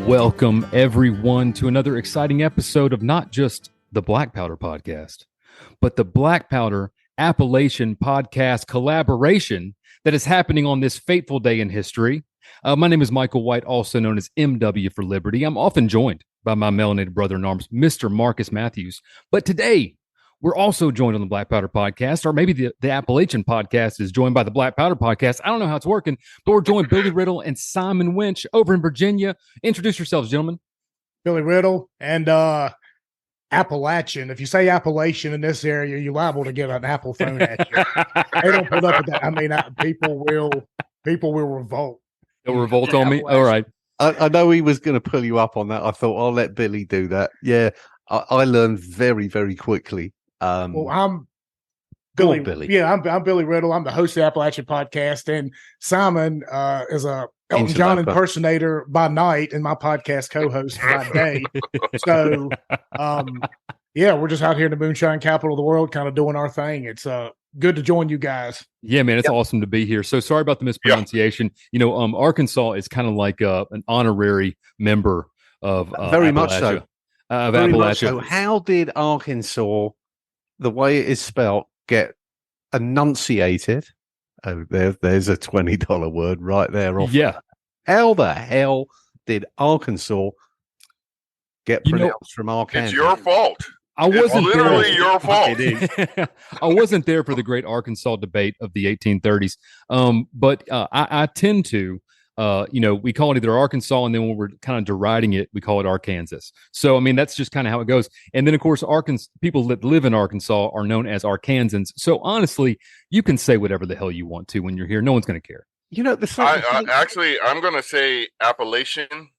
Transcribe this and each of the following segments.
Welcome, everyone, to another exciting episode of not just the Black Powder Podcast, but the Black Powder Appalachian Podcast collaboration that is happening on this fateful day in history. My name is Michael White, also known as MW for Liberty. I'm often joined by my melanated brother in arms, Mr. Marcus Matthews. But today, we're also joined on the Black Powder Podcast, or maybe the Appalachian Podcast is joined by the Black Powder Podcast. I don't know how it's working, but we're joined Billy Riddle and Simon Winch over in Virginia. Introduce yourselves, gentlemen. Billy Riddle and Appalachian. If you say Appalachian in this area, you're liable to get an Apple phone at you. They don't put up with that. I mean, people will revolt. They'll revolt on me? All right. I know he was going to pull you up on that. I thought, I'll let Billy do that. Yeah, I learned very, very quickly. Well, I'm Billy. Yeah, I'm Billy Riddle. I'm the host of the Appalachian Podcast, and Simon is a Elton John impersonator by night and my podcast co-host by day. So, yeah, we're just out here in the moonshine capital of the world, kind of doing our thing. It's good to join you guys. Yeah, man, it's awesome to be here. So sorry about the mispronunciation. You know, Arkansas is kind of like an honorary member of very much so. Of very Appalachia. much so. How did Arkansas, the way it is spelt, get enunciated? Oh, there's a $20 word right there. Yeah. How the hell did Arkansas get pronounced from Arkansas? It's your fault. It's literally your fault. It is. I wasn't there for the great Arkansas debate of the 1830s, but I tend to, we call it either Arkansas, and then when we're kind of deriding it, we call it Arkansas. So, I mean, that's just kind of how it goes. And then, of course, people that live in Arkansas are known as Arkansans. So, honestly, you can say whatever the hell you want to when you're here. No one's going to care. You know, I'm going to say Appalachian.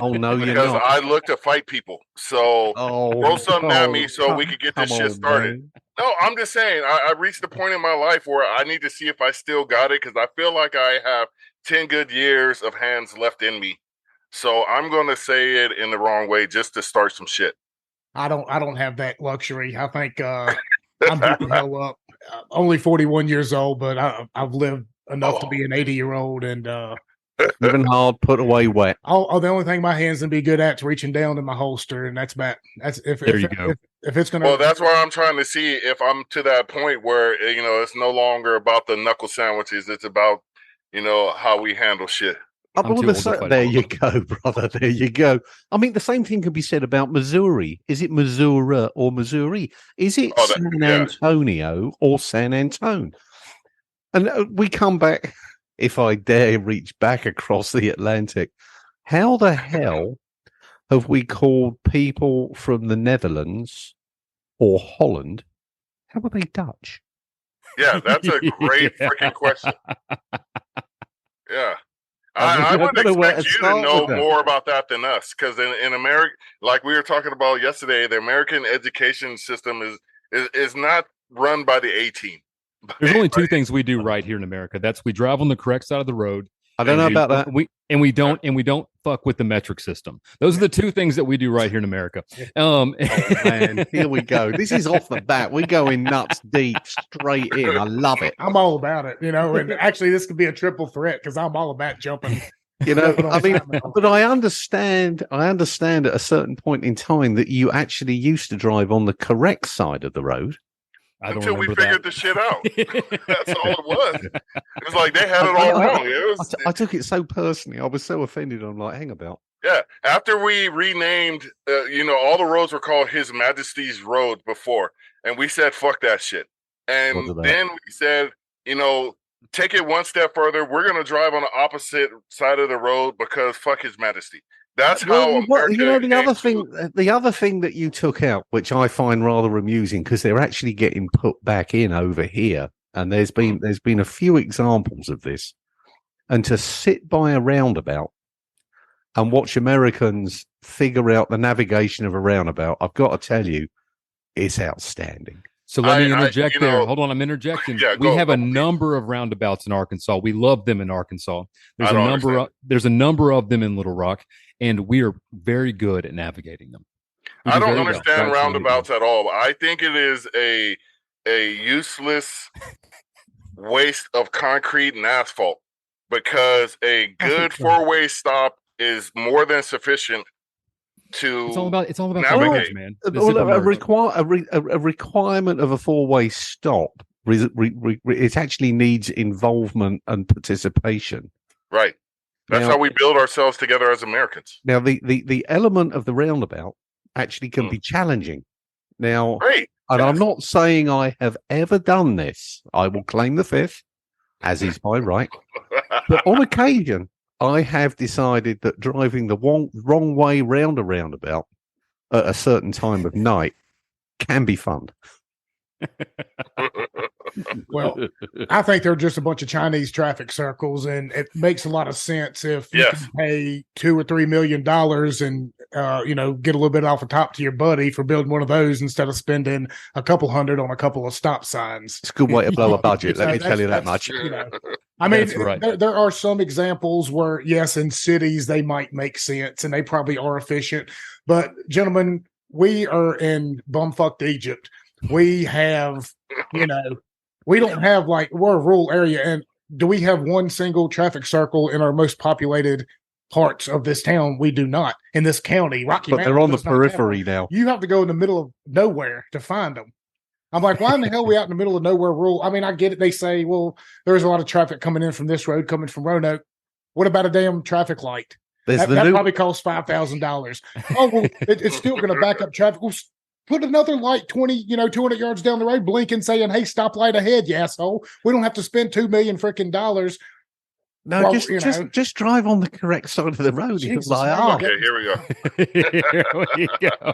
Oh no, because you're not. I look to fight people. So throw something at me so we could get this shit started. Man. No, I'm just saying I reached the point in my life where I need to see if I still got it, because I feel like I have 10 good years of hands left in me. So I'm going to say it in the wrong way just to start some shit. I don't have that luxury. I think I'm beating hell up. Only 41 years old, but I've lived enough to be an 80-year-old and living hard, put away wet. Oh, the only thing my hands can be good at is reaching down in my holster, and that's about. That's if you go. If it's gonna. Well, that's why I'm trying to see if I'm to that point where it's no longer about the knuckle sandwiches. It's about how we handle shit. There you go, brother. There you go. I mean, the same thing can be said about Missouri. Is it Missouri or Missouri? Is it San Antonio or San Antone? And we come back. If I dare reach back across the Atlantic, how the hell have we called people from the Netherlands or Holland? How are they Dutch? Yeah, that's a great freaking question. Yeah. I would expect you to know more about that than us, because in America, like we were talking about yesterday, the American education system is not run by the A-team. There's only two things we do right here in America. That's we drive on the correct side of the road. I don't know about that. We don't fuck with the metric system. Those are the two things that we do right here in America. Oh, man, here we go. This is off the bat. We're going nuts deep, straight in. I love it. I'm all about it. And actually, this could be a triple threat because I'm all about jumping. I mean, but I understand at a certain point in time that you actually used to drive on the correct side of the road. Until we figured the shit out. That's all it was. It was like they had it all wrong. I took it so personally. I was so offended. I'm like, hang about. Yeah. After we renamed, all the roads were called His Majesty's Road before. And we said, fuck that shit. And then we said, take it one step further. We're going to drive on the opposite side of the road because fuck His Majesty. That's how the other thing that you took out, which I find rather amusing, because they're actually getting put back in over here, and there's been a few examples of this. And to sit by a roundabout and watch Americans figure out the navigation of a roundabout, I've got to tell you, it's outstanding. So let me interject there. Hold on, I'm interjecting. Yeah, we have a number of roundabouts in Arkansas. We love them in Arkansas. There's a number of them in Little Rock, and we are very good at navigating them. I don't understand roundabouts at all. I think it is a useless waste of concrete and asphalt, because a good four-way stop is more than sufficient to. It's all about navigate. man. A requirement of a four-way stop. It actually needs involvement and participation. Right. That's how we build ourselves together as Americans. Now, the element of the roundabout actually can be challenging. Now, I'm not saying I have ever done this. I will claim the fifth, as is my right. But on occasion, I have decided that driving the wrong way round a roundabout at a certain time of night can be fun. Well, I think they're just a bunch of Chinese traffic circles, and it makes a lot of sense if you can pay $2 or $3 million and get a little bit off the top to your buddy for building one of those instead of spending a couple hundred on a couple of stop signs. It's a good way to blow a budget. Let me tell you that much. I mean, there are some examples where, yes, in cities they might make sense and they probably are efficient, but gentlemen, we are in bumfucked Egypt. We have, we don't have we're a rural area. And do we have one single traffic circle in our most populated parts of this town? We do not. In this county, Rocky Mountain. But they're on the periphery now. You have to go in the middle of nowhere to find them. I'm like, why in the hell are we out in the middle of nowhere rural? I mean, I get it. They say, well, there's a lot of traffic coming in from this road, coming from Roanoke. What about a damn traffic light? That probably costs $5,000. Oh, well, it's still going to back up traffic. Well, put another light 200 yards down the road, blinking, saying, "Hey, stoplight ahead, you asshole." We don't have to spend $2 million freaking dollars. No, just drive on the correct side of the road. Jesus, okay, here we go. Here we go.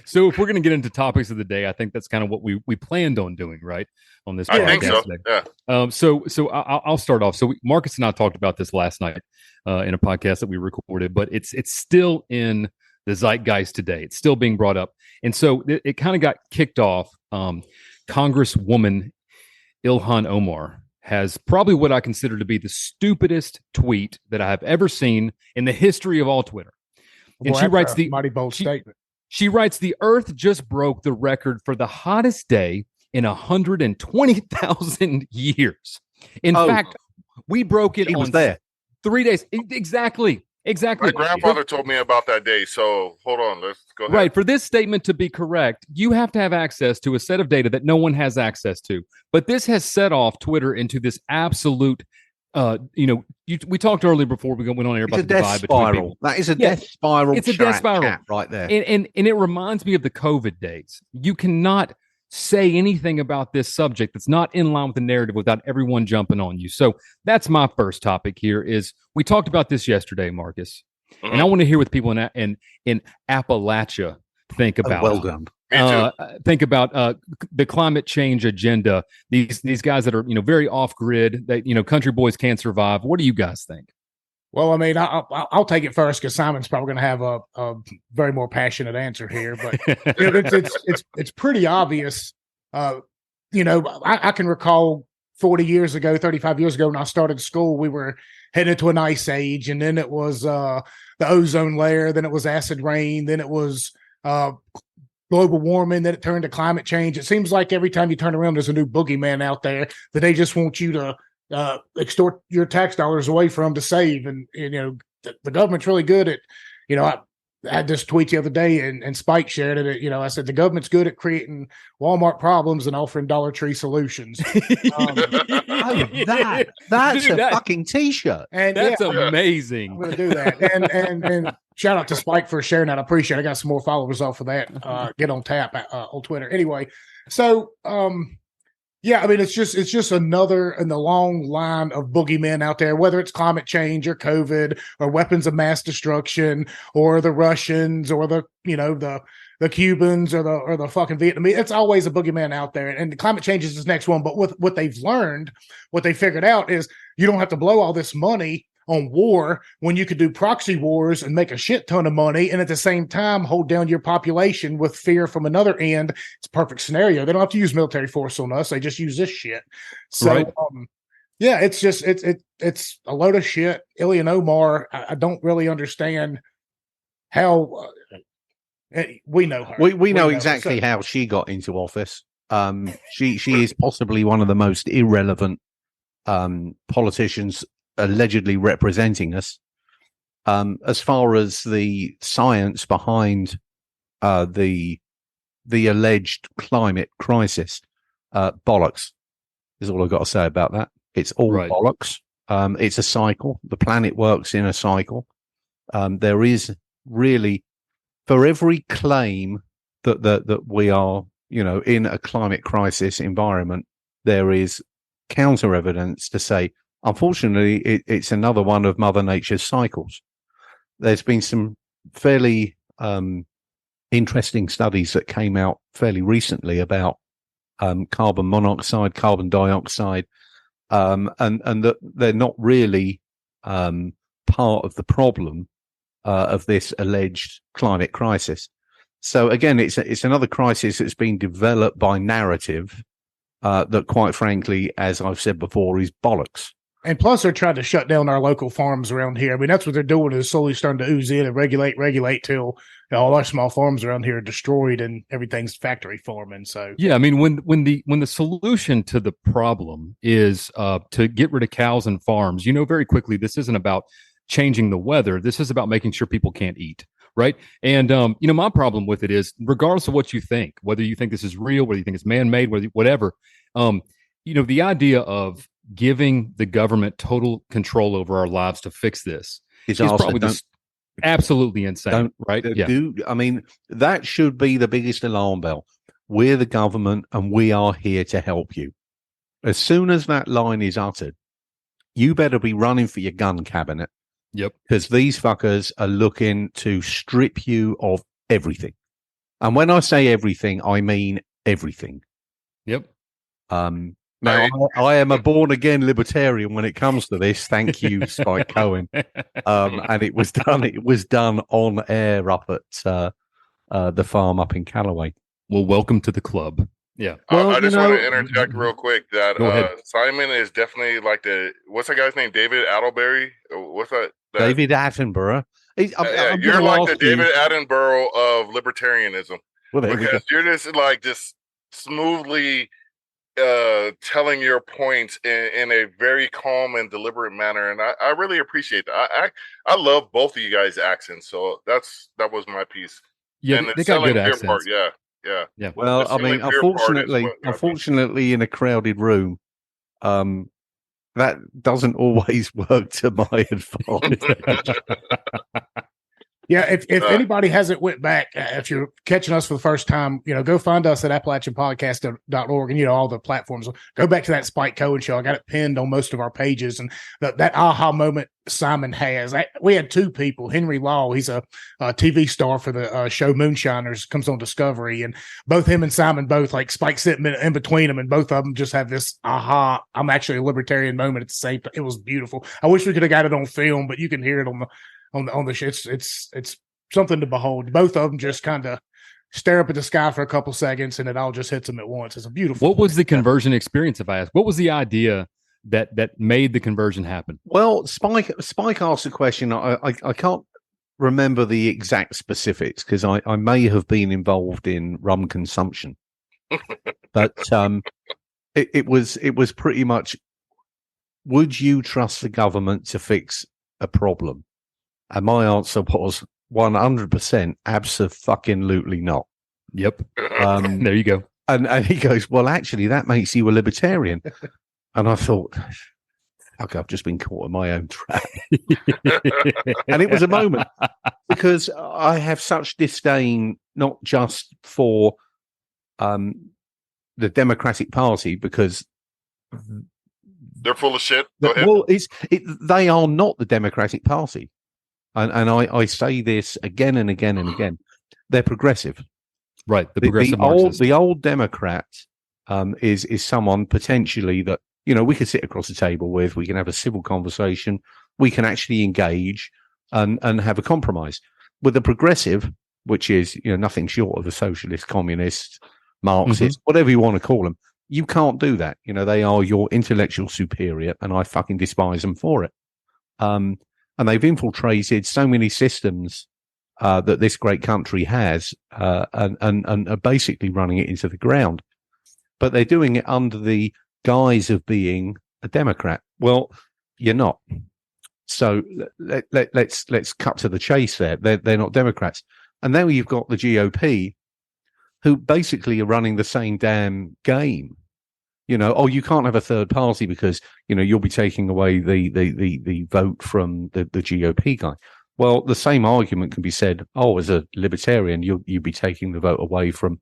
So if we're going to get into topics of the day, I think that's kind of what we planned on doing, right, on this podcast. I think so. Today. Yeah. So I'll start off. So Marcus and I talked about this last night in a podcast that we recorded, but it's still in the zeitgeist today. It's still being brought up. And so it kind of got kicked off. Congresswoman Ilhan Omar has probably what I consider to be the stupidest tweet that I have ever seen in the history of all Twitter. And she writes mighty bold statement. She writes, "The Earth just broke the record for the hottest day in 120,000 years. In fact, we broke it on 3 days." Exactly. My grandfather told me about that day. So hold on, let's go ahead. Right. For this statement to be correct, you have to have access to a set of data that no one has access to. But this has set off Twitter into this absolute, we talked earlier before we went on air about the divide between people. That is a death spiral. It's a death spiral right there. And it reminds me of the COVID days. You cannot say anything about this subject that's not in line with the narrative without everyone jumping on you. So that's my first topic here. Is we talked about this yesterday, Marcus, and I want to hear what people in Appalachia think about. Well done. Think about the climate change agenda. These guys that are very off grid. That country boys can't survive. What do you guys think? Well, I mean, I'll take it first because Simon's probably going to have a very more passionate answer here. But it's pretty obvious. I can recall 40 years ago, 35 years ago when I started school, we were headed into an ice age, and then it was the ozone layer, then it was acid rain, then it was global warming, then it turned to climate change. It seems like every time you turn around, there's a new boogeyman out there that they just want you to extort your tax dollars away from to save. And the government's really good at I had this tweet the other day and Spike shared it. I said the government's good at creating Walmart problems and offering Dollar Tree solutions. That's a fucking t-shirt, and that's amazing. I'm gonna do that. And shout out to Spike for sharing that. I appreciate it. I got some more followers off of that. Get on tap on Twitter. Anyway, so yeah, I mean, it's just another in the long line of boogeymen out there, whether it's climate change or COVID or weapons of mass destruction or the Russians or the Cubans or the fucking Vietnamese. It's always a boogeyman out there. And the climate change is this next one. But what they've learned, what they figured out is you don't have to blow all this money on war when you could do proxy wars and make a shit ton of money and at the same time hold down your population with fear from another end. It's a perfect scenario. They don't have to use military force on us. They just use this shit. So right. Yeah, it's just it's a load of shit. Ilhan Omar, I don't really understand how we know her. We know exactly how she got into office. She is possibly one of the most irrelevant politicians allegedly representing us. As far as the science behind the alleged climate crisis, bollocks is all I've got to say about that. It's all bollocks. It's a cycle. The planet works in a cycle. There is really, for every claim that we are, in a climate crisis environment, there is counter evidence to say, unfortunately, it's another one of Mother Nature's cycles. There's been some fairly interesting studies that came out fairly recently about carbon monoxide, carbon dioxide, and that they're not really part of the problem of this alleged climate crisis. So again, it's another crisis that's been developed by narrative that, quite frankly, as I've said before, is bollocks. And plus, they're trying to shut down our local farms around here. I mean, that's what they're doing, is slowly starting to ooze in and regulate till all our small farms around here are destroyed and everything's factory farming. So yeah, I mean, when the solution to the problem is to get rid of cows and farms, very quickly, this isn't about changing the weather. This is about making sure people can't eat. Right. And, my problem with it is, regardless of what you think, whether you think this is real, whether you think it's man-made, whatever, the idea of giving the government total control over our lives to fix this is probably absolutely insane. Right. I mean, that should be the biggest alarm bell. We're the government and we are here to help you. As soon as that line is uttered, you better be running for your gun cabinet. Yep. Because these fuckers are looking to strip you of everything. And when I say everything, I mean everything. Yep. Now, I am a born-again libertarian when it comes to this. Thank you, Spike Cohen. And it was done on air up at the farm up in Callaway. Well, welcome to the club. Yeah. Well, I just want to interject real quick that Simon is definitely like what's that guy's name? David Attenborough? What's that? David Attenborough. You're like the David Attenborough of libertarianism. Well, because you're just smoothly telling your points in a very calm and deliberate manner, and I really appreciate that. I love both of you guys' accents, so that was my piece. Yeah, and they got good accents. Part, yeah. Well, I mean, unfortunately, in a crowded room, that doesn't always work to my advantage. Yeah, if anybody hasn't went back, if you're catching us for the first time, go find us at AppalachianPodcast.org and all the platforms. Go back to that Spike Cohen show. I got it pinned on most of our pages, and that aha moment Simon has. We had two people. Henry Law, he's a TV star for the show Moonshiners, comes on Discovery, and both him and Simon, both like Spike sitting in between them, and both of them just have this aha, I'm actually a libertarian moment at the same time. It was beautiful. I wish we could have got it on film, but you can hear it on the show. It's something to behold. Both of them just kind of stare up at the sky for a couple seconds, and it all just hits them at once. It's a beautiful. What was the conversion experience, if I ask? What was the idea that made the conversion happen? Well, Spike asked a question. I can't remember the exact specifics because I may have been involved in rum consumption, but it was pretty much, would you trust the government to fix a problem? And my answer was 100% abso-fucking-lutely not. Yep. There you go. And he goes, well, actually, that makes you a libertarian. And I thought, fuck, I've just been caught in my own trap. And it was a moment because I have such disdain, not just for the Democratic Party, because they're full of shit. Well, they are not the Democratic Party. And I say this again and again and again. They're progressive. Right. The old Democrat is someone potentially that, we could sit across the table with, we can have a civil conversation, we can actually engage and have a compromise. With the progressive, which is, nothing short of a socialist, communist, Marxist, whatever you want to call them, you can't do that. They are your intellectual superior, and I fucking despise them for it. And they've infiltrated so many systems that this great country has, and are basically running it into the ground. But they're doing it under the guise of being a Democrat. Well, you're not. So let's cut to the chase there. They're not Democrats. And now you've got the GOP, who basically are running the same damn game. You can't have a third party because, you'll be taking away the vote from the GOP guy. Well, the same argument can be said, as a libertarian, you'd be taking the vote away from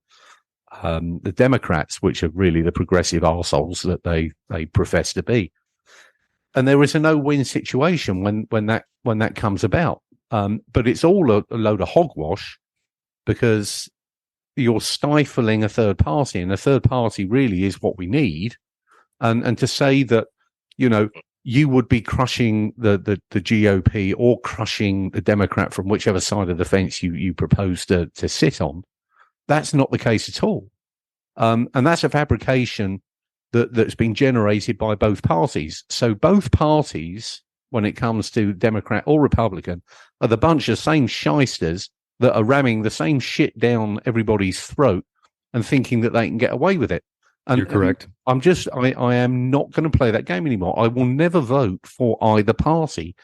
the Democrats, which are really the progressive arseholes that they profess to be. And there is a no-win situation when that comes about. But it's all a load of hogwash because you're stifling a third party, and a third party really is what we need. And to say that, you would be crushing the GOP or crushing the Democrat from whichever side of the fence you propose to sit on, that's not the case at all. And that's a fabrication that's been generated by both parties. So both parties, when it comes to Democrat or Republican, are the bunch of same shysters that are ramming the same shit down everybody's throat and thinking that they can get away with it. And you're correct. I am not going to play that game anymore. I will never vote for either party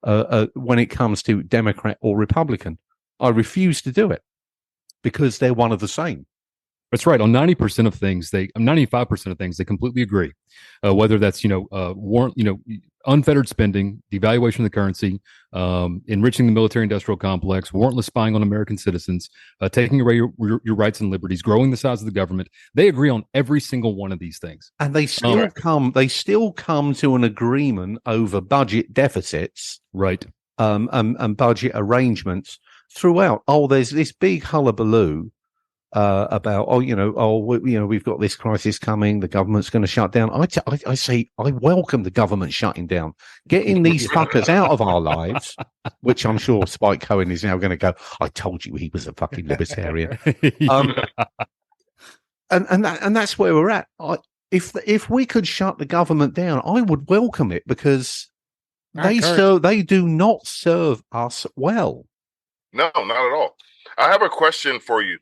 when it comes to Democrat or Republican. I refuse to do it because they're one of the same. That's right. On 90% of things, 95% of things, they completely agree. Whether that's, warrant, unfettered spending, devaluation of the currency, enriching the military-industrial complex, warrantless spying on American citizens, taking away your rights and liberties, growing the size of the government. They agree on every single one of these things, and they still come to an agreement over budget deficits, right? And budget arrangements throughout. There's this big hullabaloo about we've got this crisis coming, the government's going to shut down. I say I welcome the government shutting down, getting these fuckers out of our lives, which I'm sure Spike Cohen is now going to go, I told you he was a fucking libertarian. And that's where we're at. If we could shut the government down, I would welcome it because they do not serve us well. No, not at all. I have a question for you.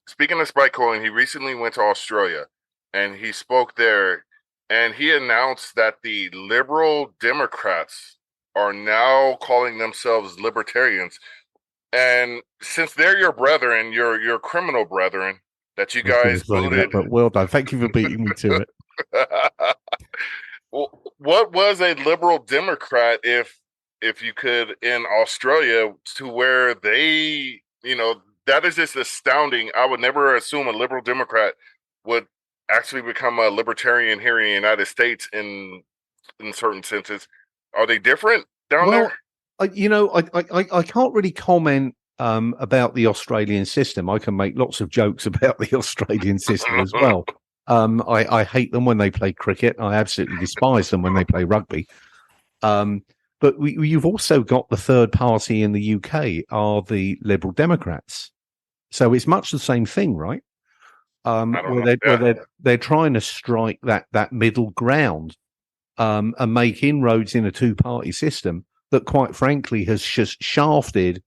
Speaking of Spike Cohen, he recently went to Australia and he spoke there and he announced that the liberal Democrats are now calling themselves libertarians. And since they're your brethren, your criminal brethren that you guys voted. But well done. Thank you for beating me to it. Well, what was a liberal Democrat if you could in Australia to where they, that is just astounding. I would never assume a liberal Democrat would actually become a libertarian here in the United States in certain senses. Are they different down there? I can't really comment about the Australian system. I can make lots of jokes about the Australian system as well. I hate them when they play cricket. I absolutely despise them when they play rugby. But you've also got the third party in the UK are the Liberal Democrats. So it's much the same thing, right? Where they're trying to strike that middle ground and make inroads in a two-party system that, quite frankly, has just shafted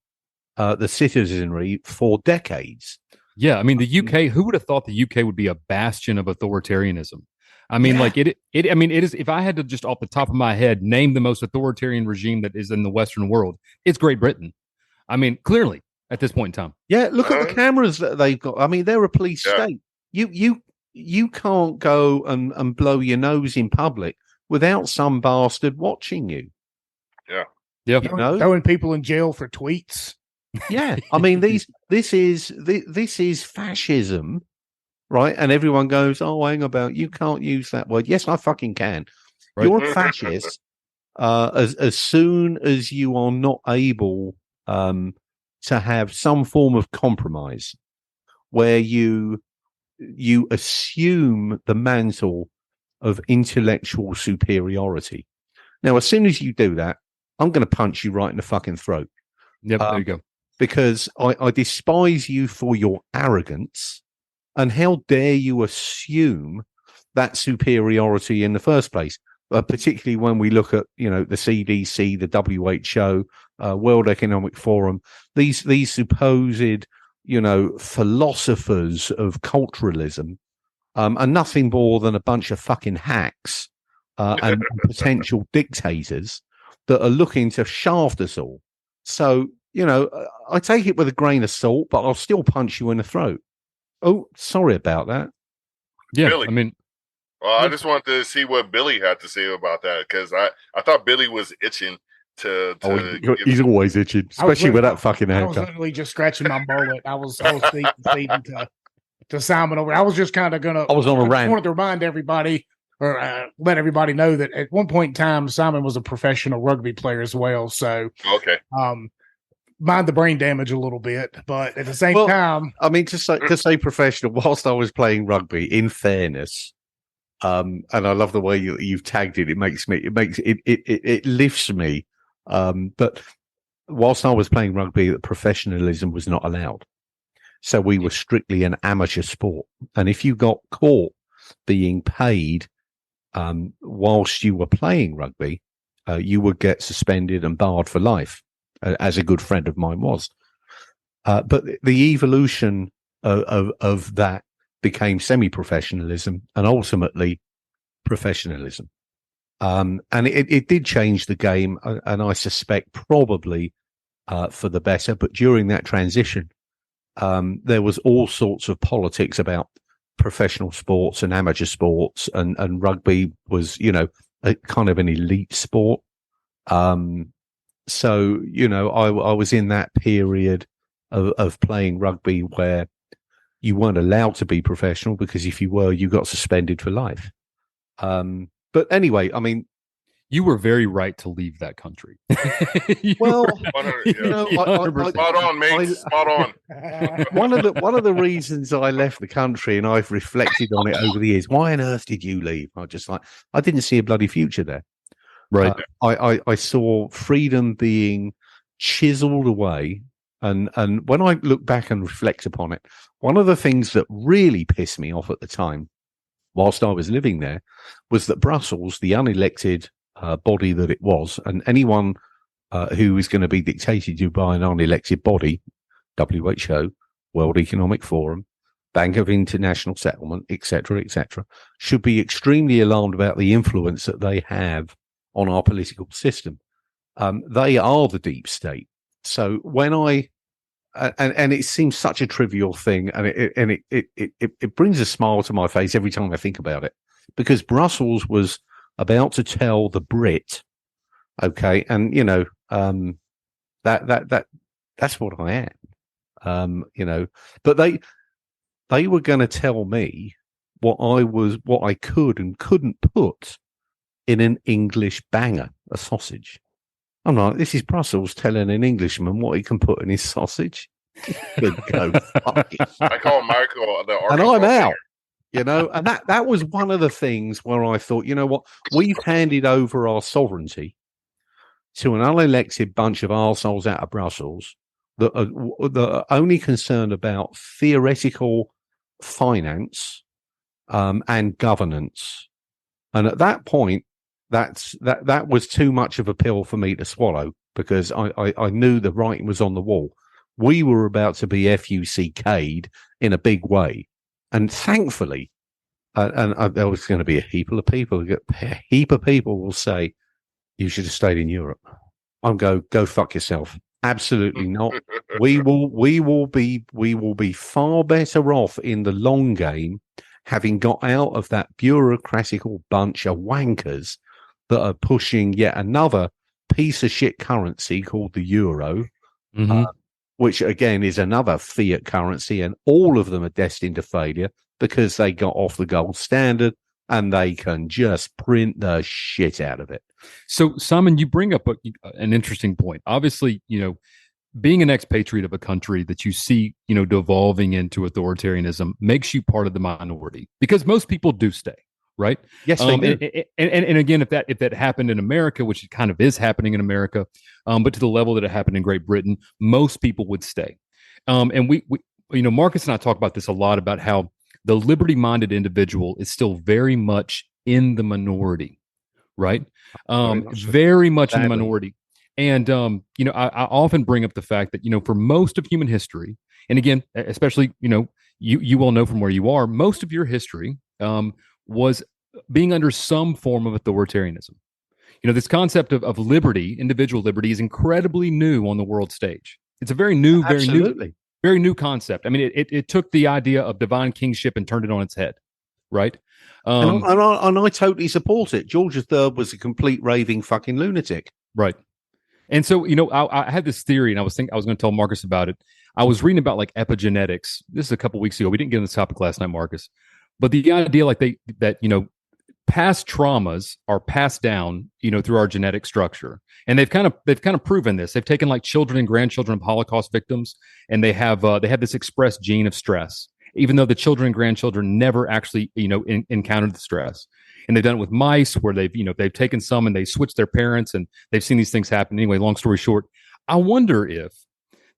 the citizenry for decades. Yeah, I mean, the UK, who would have thought the UK would be a bastion of authoritarianism? I mean, it is, if I had to just off the top of my head name the most authoritarian regime that is in the Western world, it's Great Britain. I mean, clearly at this point in time. Yeah, look at the cameras that they've got. I mean, they're a police state. You can't go and blow your nose in public without some bastard watching you. Yeah. Yeah. Throwing people in jail for tweets. Yeah. I mean, this is fascism. Right, and everyone goes, hang about, you can't use that word. Yes, I fucking can. Right. You're a fascist as soon as you are not able to have some form of compromise where you assume the mantle of intellectual superiority. Now, as soon as you do that, I'm going to punch you right in the fucking throat. Yep, there you go. Because I despise you for your arrogance. And how dare you assume that superiority in the first place? Particularly when we look at, the CDC, the WHO, World Economic Forum, these supposed, philosophers of culturalism are nothing more than a bunch of fucking hacks and potential dictators that are looking to shaft us all. So, I take it with a grain of salt, but I'll still punch you in the throat. Oh, sorry about that. Yeah, Billy. I mean, I just wanted to see what Billy had to say about that, because I thought Billy was itching to he's always itching, especially with that fucking haircut. I was literally just scratching my mullet. I was feeding to Simon over. I was just kind of gonna. I was on a rant. I wanted to remind everybody, or let everybody know, that at one point in time, Simon was a professional rugby player as well. So okay, mind the brain damage a little bit, but at the same time, I mean, to say professional, whilst I was playing rugby, in fairness, and I love the way you've tagged it. It lifts me. But whilst I was playing rugby, professionalism was not allowed. So we were strictly an amateur sport. And if you got caught being paid whilst you were playing rugby, you would get suspended and barred for life, as a good friend of mine was. But the evolution of that became semi-professionalism and ultimately professionalism. And it did change the game, and I suspect probably for the better. But during that transition, there was all sorts of politics about professional sports and amateur sports, and rugby was, a kind of an elite sport. So, I was in that period of playing rugby where you weren't allowed to be professional, because if you were, you got suspended for life. But anyway, I mean, you were very right to leave that country. Well, spot on, mate. Spot on. One of the reasons I left the country, and I've reflected on it over the years, why on earth did you leave? I didn't see a bloody future there. Right. I saw freedom being chiseled away. And when I look back and reflect upon it, one of the things that really pissed me off at the time, whilst I was living there, was that Brussels, the unelected body that it was, and anyone who is going to be dictated to by an unelected body, WHO, World Economic Forum, Bank of International Settlement, etc., should be extremely alarmed about the influence that they have on our political system. They are the deep state. So when and it seems such a trivial thing, and it brings a smile to my face every time I think about it, because Brussels was about to tell the Brit, okay, and that's what I am, but they were going to tell me what I could and couldn't put in an English banger, a sausage. I'm like, this is Brussels telling an Englishman what he can put in his sausage. Go fuck it. I call Michael the Arkansas and I'm out. singer. And that was one of the things where I thought, you know what, we've handed over our sovereignty to an unelected bunch of arseholes out of Brussels that are only concerned about theoretical finance and governance. And at that point, that was too much of a pill for me to swallow, because I knew the writing was on the wall. We were about to be FUCK'd in a big way. And thankfully, there was going to be a heap of people will say, you should have stayed in Europe. I'm go fuck yourself. Absolutely not. We will be far better off in the long game, having got out of that bureaucratical bunch of wankers that are pushing yet another piece of shit currency called the euro, which again is another fiat currency, and all of them are destined to failure because they got off the gold standard and they can just print the shit out of it. So, Simon, you bring up an interesting point. Obviously, being an expatriate of a country that you see, devolving into authoritarianism makes you part of the minority, because most people do stay, right? Yes, they do. And again, if that happened in America, which it kind of is happening in America, but to the level that it happened in Great Britain, most people would stay. And we Marcus and I talk about this a lot, about how the liberty-minded individual is still very much in the minority, right? Very much in the minority. And, I often bring up the fact that, for most of human history, and again, especially, you all know from where you are, most of your history was being under some form of authoritarianism. This concept of liberty, individual liberty, is incredibly new on the world stage. It's a very new, very new concept. I mean, it took the idea of divine kingship and turned it on its head, right? And I totally support it. George III was a complete raving fucking lunatic. Right. And so, I had this theory, and I was going to tell Marcus about it. I was reading about like epigenetics. This is a couple weeks ago. We didn't get on this topic last night, Marcus. But the idea that past traumas are passed down, through our genetic structure. And they've kind of proven this. They've taken like children and grandchildren of Holocaust victims, and they have this expressed gene of stress, even though the children and grandchildren never actually, encountered the stress. And they've done it with mice where they've taken some and they switched their parents, and they've seen these things happen. Anyway, long story short, I wonder if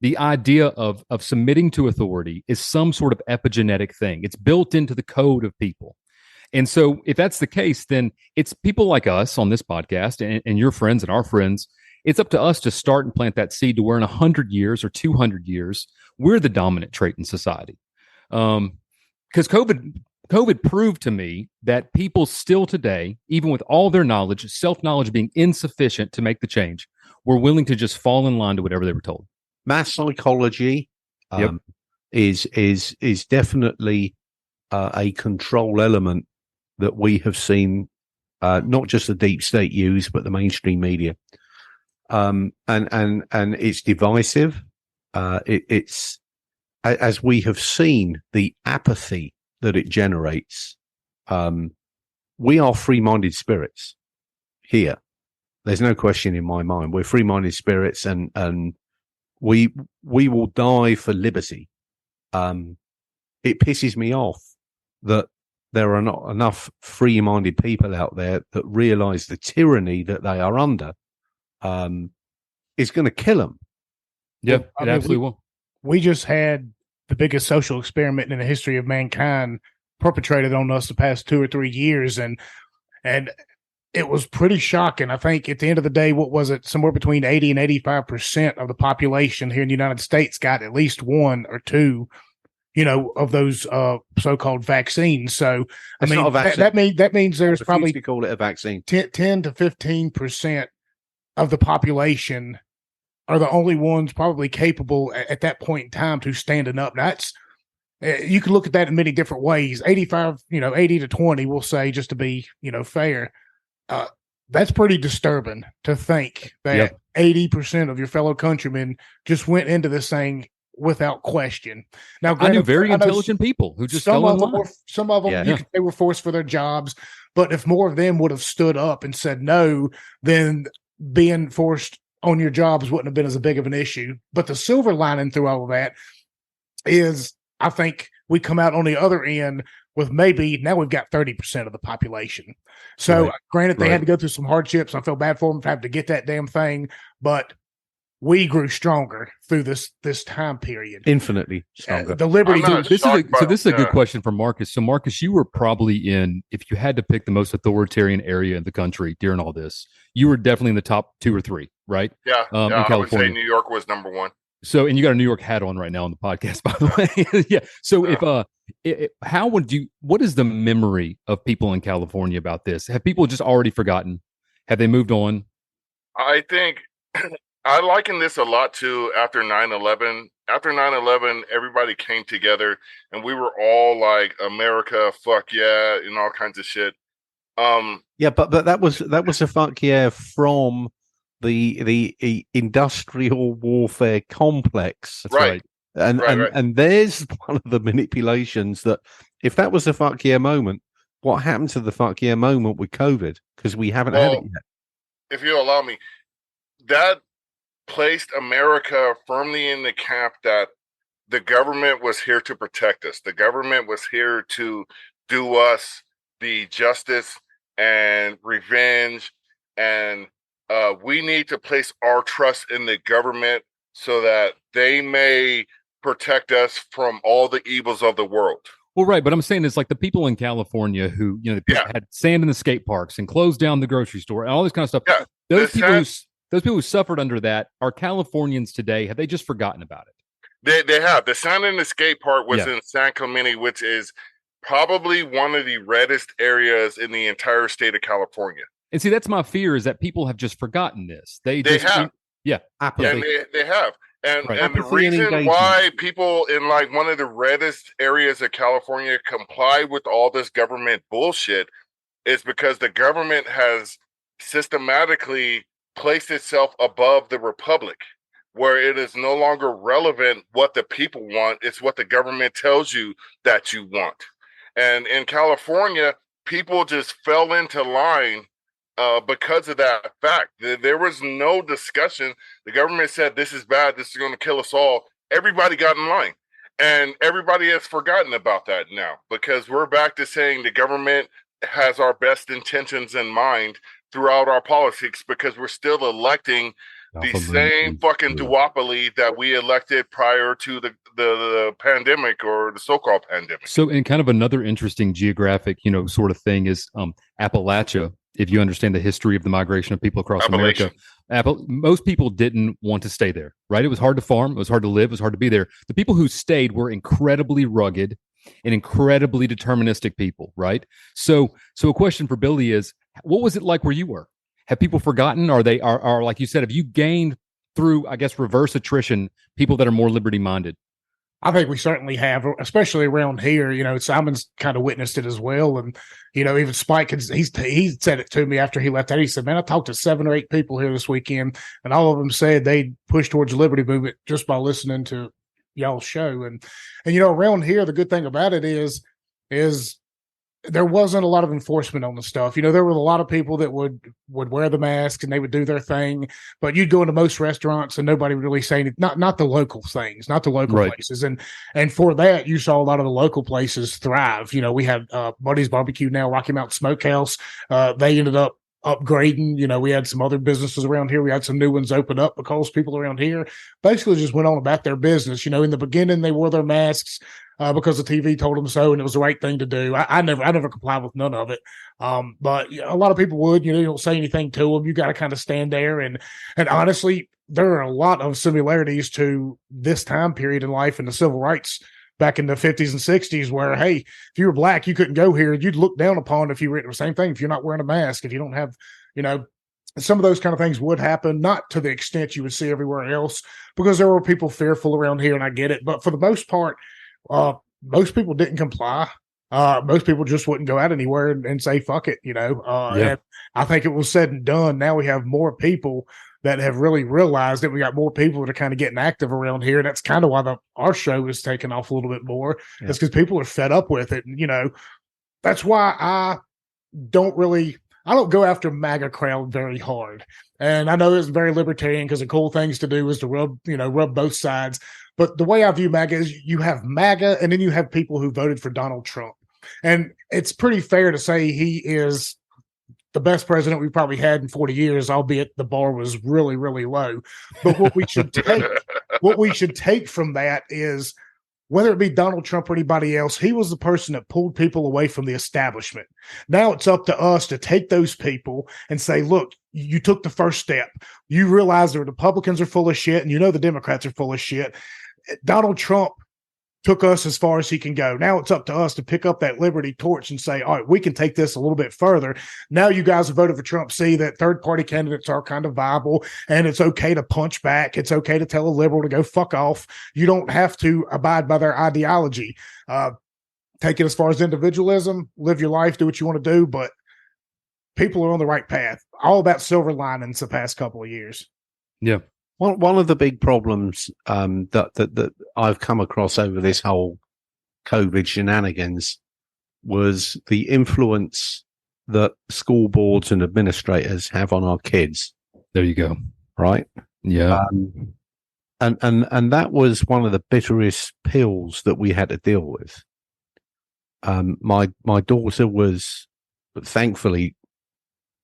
the idea of submitting to authority is some sort of epigenetic thing. It's built into the code of people. And so if that's the case, then it's people like us on this podcast and your friends and our friends. It's up to us to start and plant that seed to where in 100 years or 200 years, we're the dominant trait in society. Because COVID proved to me that people still today, even with all their knowledge, self-knowledge being insufficient to make the change, were willing to just fall in line to whatever they were told. Mass psychology is definitely a control element that we have seen, not just the deep state use, but the mainstream media. And it's divisive. It's as we have seen the apathy that it generates. We are free-minded spirits here. There's no question in my mind. We're free-minded spirits, and we will die for liberty. It pisses me off that there are not enough free-minded people out there that realize the tyranny that they are under is going to kill them. Yeah, it absolutely will. We just had the biggest social experiment in the history of mankind perpetrated on us the past 2 or 3 years, and it was pretty shocking. I think at the end of the day, what was it? Somewhere between 80 and 85% of the population here in the United States got at least one or two, of those so-called vaccines. So, I mean, that means there's probably to call it a vaccine. 10 to 15% of the population are the only ones probably capable at that point in time to standing up. Now, that's you can look at that in many different ways. 80 to 20, we'll say, just to be, fair. That's pretty disturbing to think that 80% of your fellow countrymen just went into this thing without question. Now, I knew very intelligent people who just some of them they were forced for their jobs, but if more of them would have stood up and said no, then being forced on your jobs wouldn't have been as big of an issue. But the silver lining through all of that is, I think we come out on the other end with maybe now we've got 30% of the population. So granted, they had to go through some hardships. I feel bad for them for having to get that damn thing, but we grew stronger through this time period. Infinitely stronger. The liberty. This is a good question for Marcus. So Marcus, you were probably if you had to pick the most authoritarian area in the country during all this, you were definitely in the top 2 or 3, right? Yeah. In California. I would say New York was number 1. So, and you got a New York hat on right now on the podcast, by the way. Yeah. So what is the memory of people in California about this? Have people just already forgotten? Have they moved on? I think I liken this a lot to after 9/11. After 9/11, everybody came together and we were all like, America, fuck yeah, and all kinds of shit. Yeah, but that was a fuck yeah from the industrial warfare complex. That's right. And there's one of the manipulations that if that was a fuck yeah moment, what happened to the fuck yeah moment with COVID? Because we haven't had it yet. If you allow me, that placed America firmly in the camp that the government was here to protect us. The government was here to do us the justice and revenge, and we need to place our trust in the government so that they may protect us from all the evils of the world. Well, right, but I'm saying it's like the people in California who, had sand in the skate parks and closed down the grocery store and all this kind of stuff. Yeah, those people who suffered under that are Californians today. Have they just forgotten about it? They have. The sand in the skate park was in San Clemente, which is probably one of the reddest areas in the entire state of California. And see, that's my fear, is that people have just forgotten this. They have. Yeah. And they have. And the reason why people in like one of the reddest areas of California comply with all this government bullshit is because the government has systematically placed itself above the republic, where it is no longer relevant what the people want. It's what the government tells you that you want. And in California, people just fell into line because of that fact. There was no discussion. The government said, this is bad, this is going to kill us all. Everybody got in line. And everybody has forgotten about that now, because we're back to saying the government has our best intentions in mind throughout our politics, because we're still electing the same fucking duopoly that we elected prior to the pandemic, or the so-called pandemic. So, and kind of another interesting geographic, sort of thing is Appalachia. If you understand the history of the migration of people across America, most people didn't want to stay there, right? It was hard to farm. It was hard to live. It was hard to be there. The people who stayed were incredibly rugged and incredibly deterministic people, right? So a question for Billy is, what was it like where you were? Have people forgotten? Are like you said, have you gained through, I guess, reverse attrition, people that are more liberty-minded? I think we certainly have, especially around here. Simon's kind of witnessed it as well. And, even Spike, he said it to me after he left out. He said, man, I talked to 7 or 8 people here this weekend, and all of them said they pushed towards the liberty movement just by listening to y'all's show. And around here, the good thing about it is there wasn't a lot of enforcement on the stuff. There were a lot of people that would wear the mask and they would do their thing, but you'd go into most restaurants and nobody would really say anything. Not the local things, not the local places. And for that, you saw a lot of the local places thrive. We had Buddy's Barbecue, now Rocky Mountain Smokehouse. They ended up upgrading. We had some other businesses around here. We had some new ones open up because people around here basically just went on about their business. In the beginning, they wore their masks because the TV told them so, and it was the right thing to do. I never complied with none of it. But a lot of people would. You don't say anything to them. You got to kind of stand there. And honestly, there are a lot of similarities to this time period in life and the civil rights back in the 50s and 60s, where, hey, if you were black, you couldn't go here. You'd look down upon if you were the same thing. If you're not wearing a mask, if you don't have, some of those kind of things would happen, not to the extent you would see everywhere else, because there were people fearful around here, and I get it. But for the most part, most people didn't comply. Most people just wouldn't go out anywhere and say, fuck it, And I think it was said and done. Now we have more people that have really realized that we got more people that are kind of getting active around here. That's kind of why our show is taking off a little bit more. Yeah. It's because people are fed up with it. And, that's why I don't go after MAGA crowd very hard. And I know it's very libertarian, because the cool things to do is to rub both sides. But the way I view MAGA is you have MAGA, and then you have people who voted for Donald Trump. And it's pretty fair to say he is the best president we've probably had in 40 years, albeit the bar was really, really low. But what we should take from that is, whether it be Donald Trump or anybody else, he was the person that pulled people away from the establishment. Now it's up to us to take those people and say, look, you took the first step. You realize the Republicans are full of shit, and the Democrats are full of shit. Donald Trump took us as far as he can go. Now it's up to us to pick up that liberty torch and say, all right, we can take this a little bit further. Now you guys who voted for Trump see that third-party candidates are kind of viable, and it's okay to punch back. It's okay to tell a liberal to go fuck off. You don't have to abide by their ideology. Take it as far as individualism, live your life, do what you want to do, but people are on the right path. All about silver linings the past couple of years. Yeah. One of the big problems that I've come across over this whole COVID shenanigans was the influence that school boards and administrators have on our kids. There you go. Right? Yeah. And that was one of the bitterest pills that we had to deal with. My daughter was, thankfully,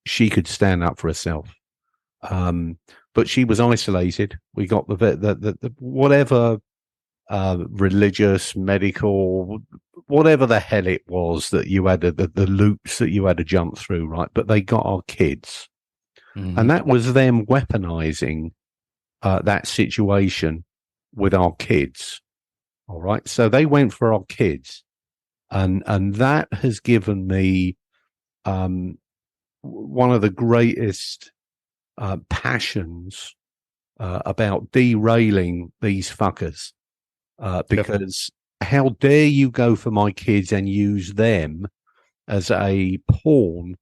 she could stand up for herself. But she was isolated. We got the whatever religious, medical, whatever the hell it was that you had the loops that you had to jump through, right? But they got our kids, and that was them weaponizing that situation with our kids. All right, so they went for our kids, and that has given me one of the greatest passions about derailing these fuckers, because how dare you go for my kids and use them as a pawn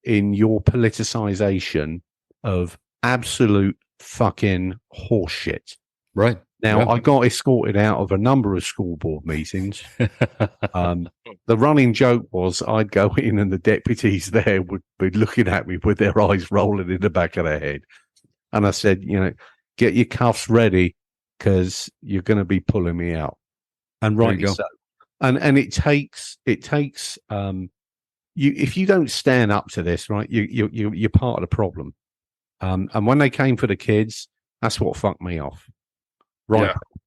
in your politicization of absolute fucking horseshit. Right. Now, I got escorted out of a number of school board meetings. The running joke was I'd go in and the deputies there would be looking at me with their eyes rolling in the back of their head. And I said, get your cuffs ready because you're going to be pulling me out. And rightly so. And it takes you, if you don't stand up to this, right, you're part of the problem. And when they came for the kids, that's what fucked me off.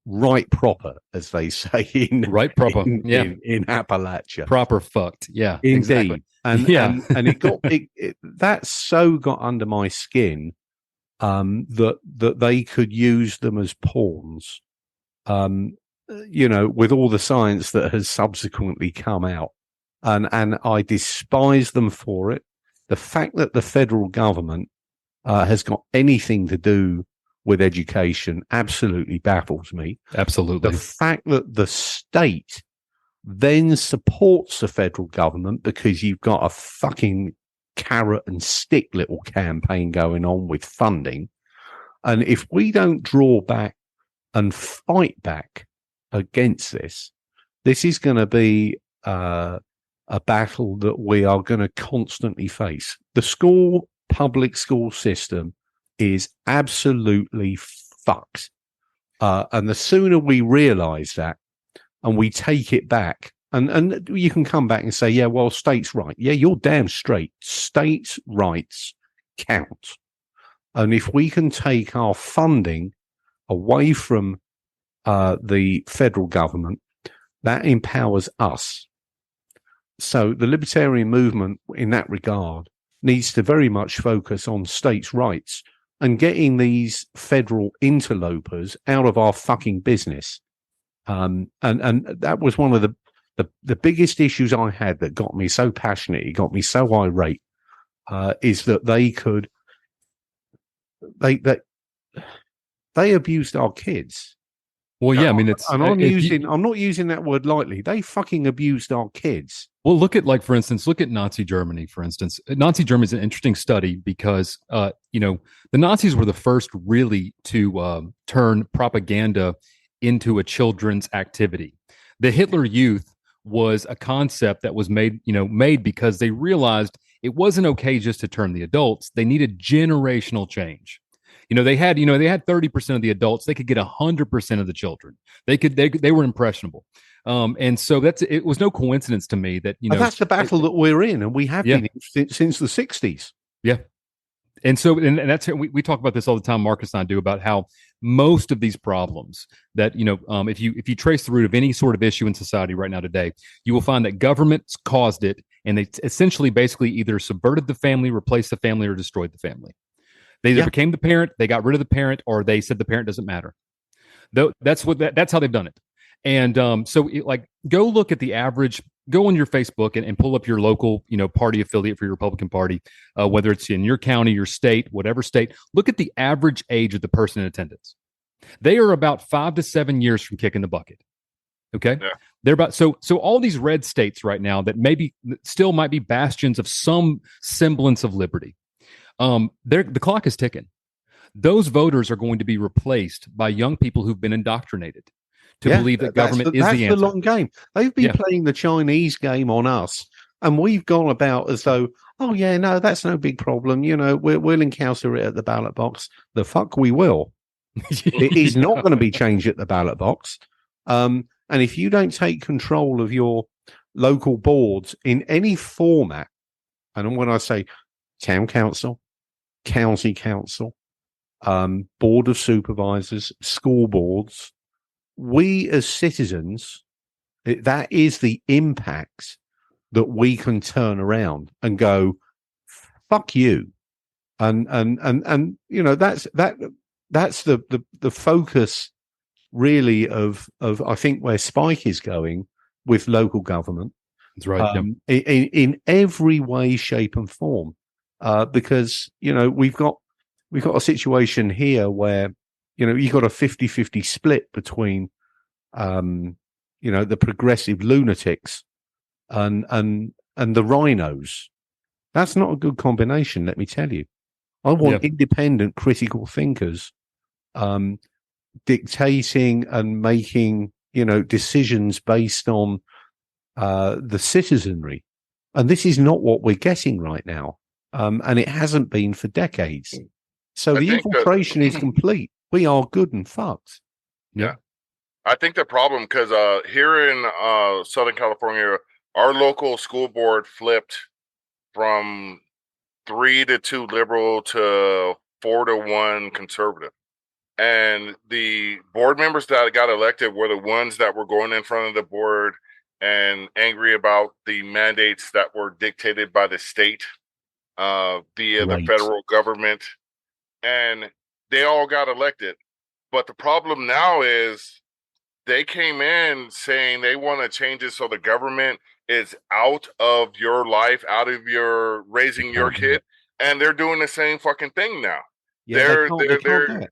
Right proper, as they say in Appalachia. Proper fucked. Yeah. Indeed. Exactly. And it got that so got under my skin that they could use them as pawns. With all the science that has subsequently come out. And I despise them for it. The fact that the federal government has got anything to do with education absolutely baffles me. Absolutely. The fact that the state then supports the federal government because you've got a fucking carrot and stick little campaign going on with funding. And if we don't draw back and fight back against this is going to be a battle that we are going to constantly face. The public school system is absolutely fucked. And the sooner we realize that and we take it back, and you can come back and say, yeah, well, states' right. Yeah, you're damn straight. States' rights count. And if we can take our funding away from the federal government, that empowers us. So the libertarian movement in that regard needs to very much focus on states' rights and getting these federal interlopers out of our fucking business. And that was one of the biggest issues I had that got me so passionate, it got me so irate, is that they abused our kids. Well, yeah, I mean, I'm not using that word lightly. They fucking abused our kids. Well, look at Nazi Germany, for instance. Nazi Germany is an interesting study because, the Nazis were the first really to turn propaganda into a children's activity. The Hitler Youth was a concept that was made because they realized it wasn't okay just to turn the adults. They needed generational change. They had 30% of the adults. They could get 100% of the children. They were impressionable. And so it was no coincidence to me that, that's the battle that we're in, and we have been in since the 60s. Yeah. And so, and that's, we talk about this all the time, Marcus and I do, about how most of these problems that, if you trace the root of any sort of issue in society right now today, you will find that governments caused it, and they essentially basically either subverted the family, replaced the family, or destroyed the family. They either became the parent, they got rid of the parent, or they said the parent doesn't matter. That's how they've done it. And go look at the average. Go on your Facebook and pull up your local, party affiliate for your Republican Party, whether it's in your county, your state, whatever state. Look at the average age of the person in attendance. They are about 5 to 7 years from kicking the bucket. Okay, they're about so all these red states right now that maybe still might be bastions of some semblance of liberty. The clock is ticking. Those voters are going to be replaced by young people who've been indoctrinated to believe that government is the answer. That's the long game. They've been playing the Chinese game on us, and we've gone about as though, oh yeah, no, that's no big problem. We'll encounter it at the ballot box. The fuck we will. It is not going to be changed at the ballot box. And if you don't take control of your local boards in any format, and when I say town council, county council, board of supervisors, school boards, we as citizens, that is the impact that we can turn around and go, fuck you. And that's the focus really of I think where Spike is going with local government. That's right. In every way, shape, and form, because we've got a situation here where you've got a 50-50 split between the progressive lunatics and the rhinos. That's not a good combination, let me tell you. I want independent, critical thinkers dictating and making decisions based on the citizenry, and this is not what we're getting right now, and it hasn't been for decades. So the infiltration is complete. We are good and fucked. Yeah, I think the problem, because here in Southern California, our local school board flipped from 3-2 liberal to 4-1 conservative. And the board members that got elected were the ones that were going in front of the board and angry about the mandates that were dictated by the state via the federal government. And they all got elected. But the problem now is they came in saying they want to change it so the government is out of your life, out of your raising your kid. And they're doing the same fucking thing now. Yeah, they're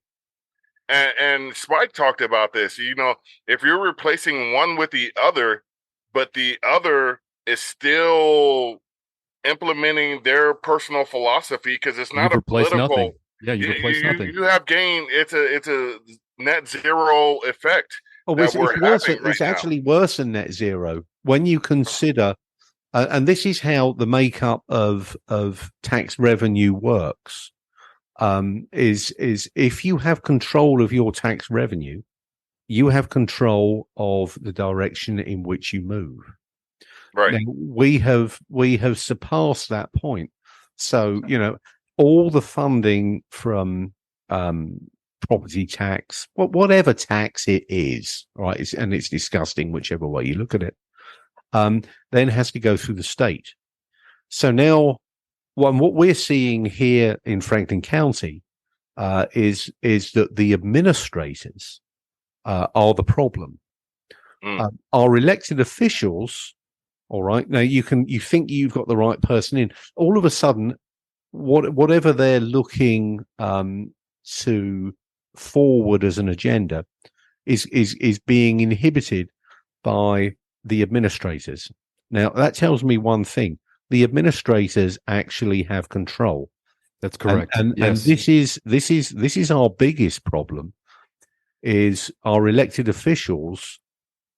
And Spike talked about this. If you're replacing one with the other, but the other is still implementing their personal philosophy, because it's not a political. Nothing. Yeah, you replace nothing. You have gained. It's a net zero effect. Oh, it's actually worse than net zero when you consider, and this is how the makeup of tax revenue works. Is if you have control of your tax revenue, you have control of the direction in which you move. Right. Now, we have surpassed that point. So, all the funding from property tax, whatever tax it is, right? It's disgusting whichever way you look at it. Then has to go through the state. So now, what we're seeing here in Franklin County is that the administrators are the problem. Our elected officials, all right. Now you think you've got the right person in. All of a sudden, whatever they're looking to forward as an agenda is being inhibited by the administrators. Now that tells me one thing. The administrators actually have control. That's correct. And this is our biggest problem, is our elected officials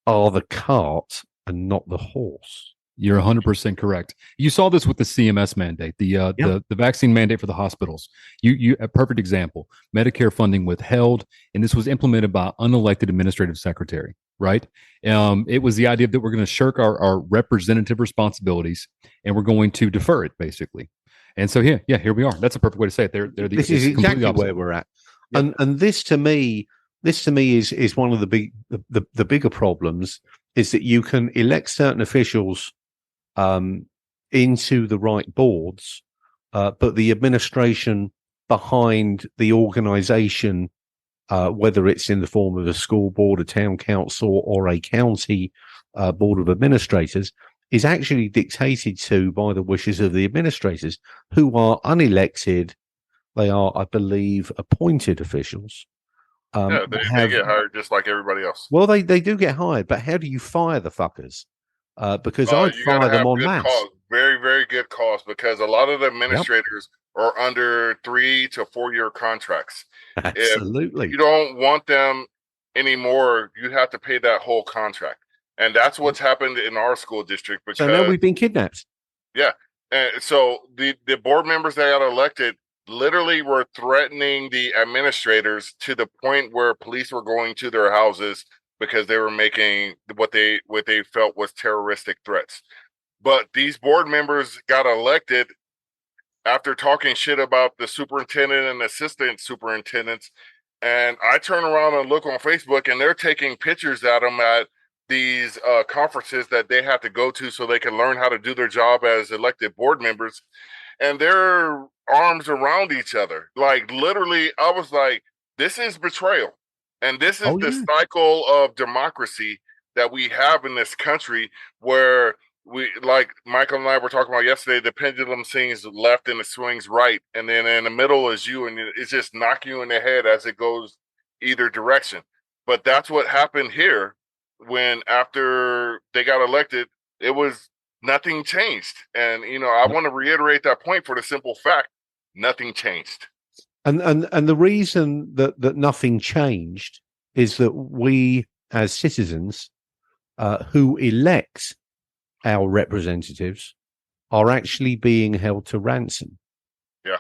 are the cart and not the horse. You're 100% correct. You saw this with the CMS mandate, the vaccine mandate for the hospitals. You a perfect example. Medicare funding withheld, and this was implemented by unelected administrative secretary. Right? It was the idea that we're going to shirk our representative responsibilities, and we're going to defer it, basically. And so, here we are. That's a perfect way to say it. This is exactly where we're at. Yep. And this to me is one of the bigger problems, is that you can elect certain officials into the right boards, but the administration behind the organization, whether it's in the form of a school board, a town council, or a county board of administrators, is actually dictated to by the wishes of the administrators, who are unelected. They are, I believe, appointed officials. They get hired just like everybody else. Well, they do get hired, but how do you fire the fuckers? Because I'd fire them en masse. Very, very good cause, because a lot of the administrators are under 3 to 4 year contracts. Absolutely. If you don't want them anymore, you have to pay that whole contract. And that's what's happened in our school district. Because, so now we've been kidnapped. Yeah. And so the board members that got elected literally were threatening the administrators to the point where police were going to their houses because they were making what they felt was terroristic threats. But these board members got elected after talking shit about the superintendent and assistant superintendents. And I turn around and look on Facebook, and they're taking pictures at them at these conferences that they have to go to so they can learn how to do their job as elected board members. And their arms around each other. Like, literally, I was like, this is betrayal. And this is the cycle of democracy that we have in this country where we, like Michael and I were talking about yesterday, the pendulum swings left and it swings right. And then in the middle is you, and it's just knocking you in the head as it goes either direction. But that's what happened here when after they got elected, it was nothing changed. And, I want to reiterate that point for the simple fact, nothing changed. And the reason that nothing changed is that we as citizens who elect our representatives are actually being held to ransom. Yeah.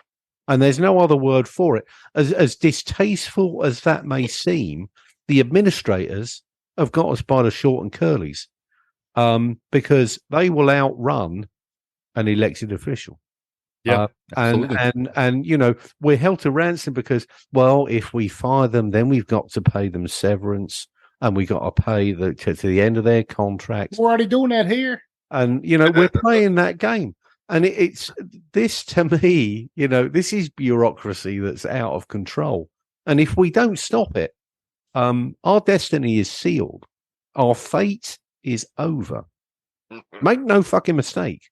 And there's no other word for it. As distasteful as that may seem, the administrators have got us by the short and curlies, because they will outrun an elected official. Yeah, and we're held to ransom because, well, if we fire them, then we've got to pay them severance, and we got to pay to the end of their contracts. We're already doing that here. And, we're playing that game. And it's this, to me, this is bureaucracy that's out of control. And if we don't stop it, our destiny is sealed. Our fate is over. Make no fucking mistake.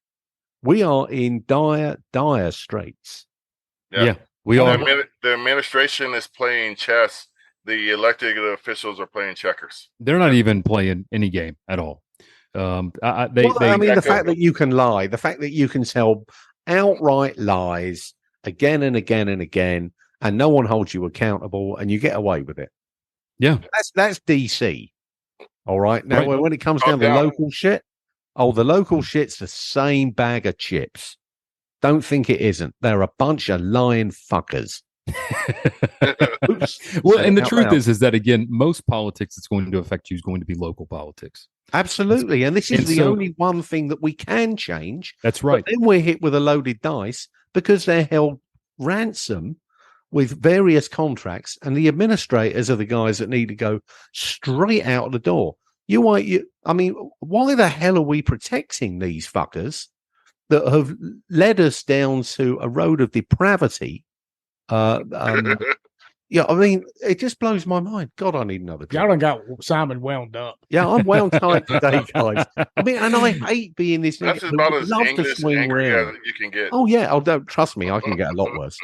We are in dire, dire straits. Yeah, we are. The administration is playing chess. The elected officials are playing checkers. They're not even playing any game at all. The fact that you can lie, the fact that you can tell outright lies again and again and again, and no one holds you accountable, and you get away with it. Yeah, that's DC. All right. Now, when it comes down to local shit, the local shit's the same bag of chips. Don't think it isn't. They're a bunch of lying fuckers. Well, and the truth is that, again, most politics that's going to affect you is going to be local politics. Absolutely. And this is the only one thing that we can change. That's right. But then we're hit with a loaded dice because they're held ransom with various contracts, and the administrators are the guys that need to go straight out the door. Why the hell are we protecting these fuckers that have led us down to a road of depravity? It just blows my mind. God, I need another drink. Y'all done got Simon wound up. Yeah, I'm wound tight today, guys. And I hate being this. That's about as English angry as you can get. Oh yeah, don't trust me. I can get a lot worse.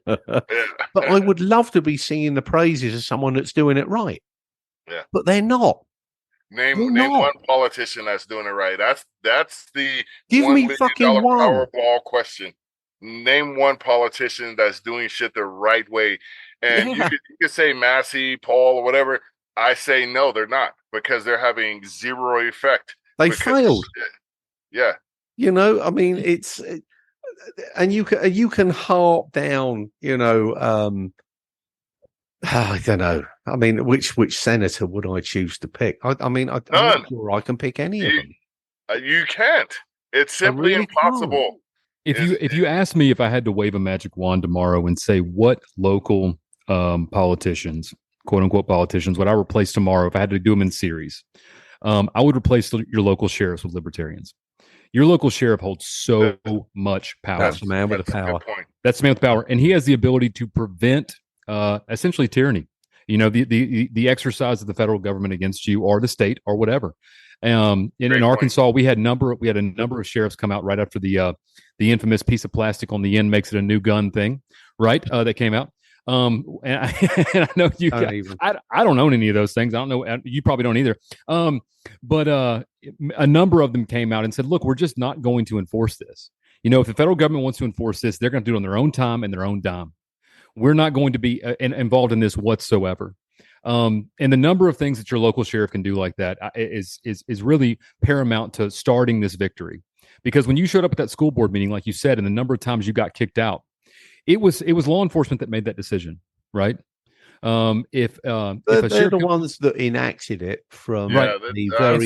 But I would love to be singing the praises of someone that's doing it right. Yeah, but they're not. Name one politician that's doing it right. That's the give me fucking one Powerball question. Name one politician that's doing shit the right way. And you could say Massey, Paul, or whatever. I say no, they're not, because they're having zero effect. They failed. Yeah. It's and you can harp down, I don't know. Which senator would I choose to pick? I'm not sure I can pick any of them. You can't. It's simply impossible. If you ask me if I had to wave a magic wand tomorrow and say what local politicians, quote unquote politicians, would I replace tomorrow if I had to do them in series, I would replace your local sheriffs with libertarians. Your local sheriff holds so much power. That's the man with the power. That's the man with power, and he has the ability to prevent essentially tyranny. The exercise of the federal government against you or the state or whatever. In Arkansas, we had a number of sheriffs come out right after the infamous piece of plastic on the end makes it a new gun thing, right? That came out. And I know you. I don't own any of those things. I don't know. You probably don't either. But a number of them came out and said, "Look, we're just not going to enforce this. If the federal government wants to enforce this, they're going to do it on their own time and their own dime. We're not going to be involved in this whatsoever." And the number of things that your local sheriff can do like that is really paramount to starting this victory. Because when you showed up at that school board meeting, like you said, and the number of times you got kicked out, it was law enforcement that made that decision, right? If they're the ones that enacted it from so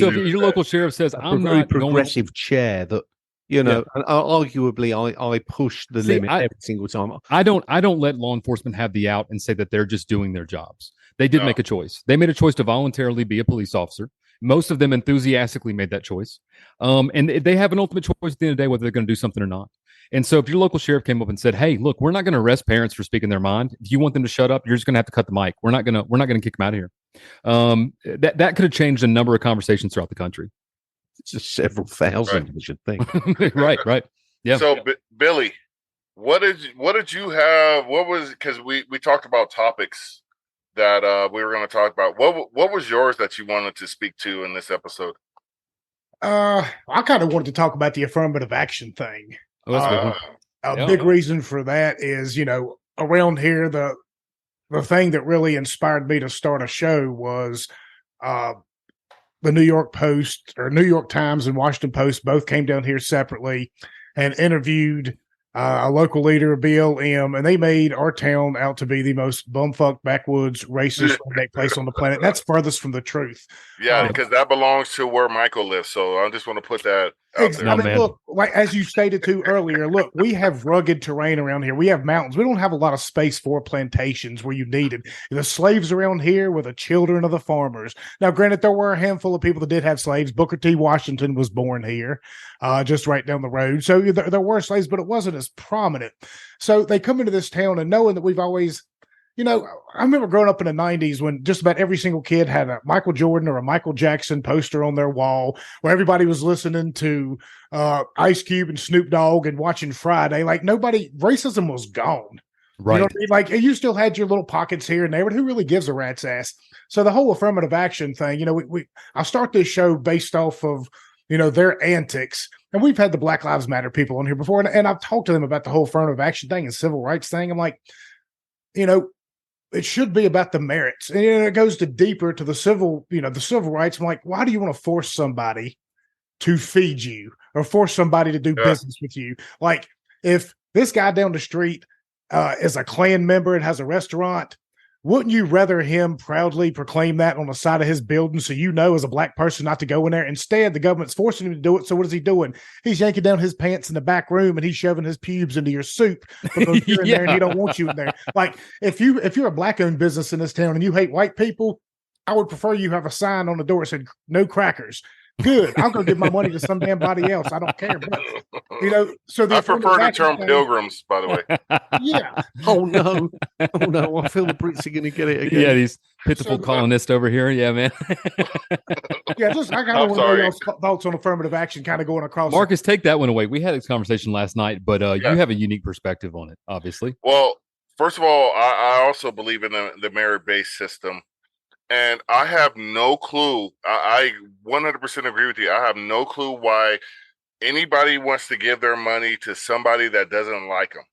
if your local sheriff says, "I'm not progressive chair," that and arguably I push the limit every single time. I don't let law enforcement have the out and say that they're just doing their jobs. They did make a choice. They made a choice to voluntarily be a police officer, Most of them enthusiastically made that choice. And they have an ultimate choice at the end of the day whether they're going to do something or not. And so if your local sheriff came up and said, "Hey, look, we're not going to arrest parents for speaking their mind. If you want them to shut up, you're just going to have to cut the mic. We're not going to kick them out of here." That could have changed a number of conversations throughout the country. It's just several thousand, I should think. Right. Yeah. So, Billy, what did you have? What was, because we talked about topics that we were going to talk about. What was yours that you wanted to speak to in this episode? I kind of wanted to talk about the affirmative action thing. Oh, that's a big reason for that is, around here, the thing that really inspired me to start a show was the New York Post or New York Times and Washington Post both came down here separately and interviewed a local leader, BLM, and they made our town out to be the most bumfuck, backwoods, racist place on the planet. That's furthest from the truth. Yeah, because that belongs to where Michael lives. So I just want to put that out there. I mean, look, like as you stated too earlier, look, we have rugged terrain around here. We have mountains. We don't have a lot of space for plantations where you need it. The slaves around here were the children of the farmers. Now, granted, there were a handful of people that did have slaves. Booker T. Washington was born here, just right down the road. So there were slaves, but it wasn't as prominent. So they come into this town and knowing that we've always, I remember growing up in the 90s when just about every single kid had a Michael Jordan or a Michael Jackson poster on their wall where everybody was listening to Ice Cube and Snoop Dogg and watching Friday. Like racism was gone. Right. You know what I mean? Like you still had your little pockets here and there, but who really gives a rat's ass? So the whole affirmative action thing, I'll start this show based off of, their antics. And we've had the Black Lives Matter people on here before, and I've talked to them about the whole affirmative action thing and civil rights thing. I'm like, it should be about the merits. And it goes deeper to the civil rights. I'm like, why do you want to force somebody to feed you or force somebody to do business with you? Like, if this guy down the street is a Klan member and has a restaurant, wouldn't you rather him proudly proclaim that on the side of his building so as a black person not to go in there? Instead, the government's forcing him to do it. So what is he doing? He's yanking down his pants in the back room and he's shoving his pubes into your soup because you're in there and he don't want you in there. Like, if you're a black-owned business in this town and you hate white people, I would prefer you have a sign on the door that said, "No crackers." Good. I'll go give my money to some damn body else. I don't care. But, so I prefer the term pilgrims, by the way. Yeah. Oh no. I feel the Brits are going to get it again. Yeah, these pitiful colonists over here. Yeah, man. Yeah, I kind of want to know y'all's thoughts on affirmative action kind of going across. Marcus, take that one away. We had this conversation last night, but you have a unique perspective on it, obviously. Well, first of all, I also believe in the merit-based system. And I have no clue. I 100% agree with you. I have no clue why anybody wants to give their money to somebody that doesn't like them.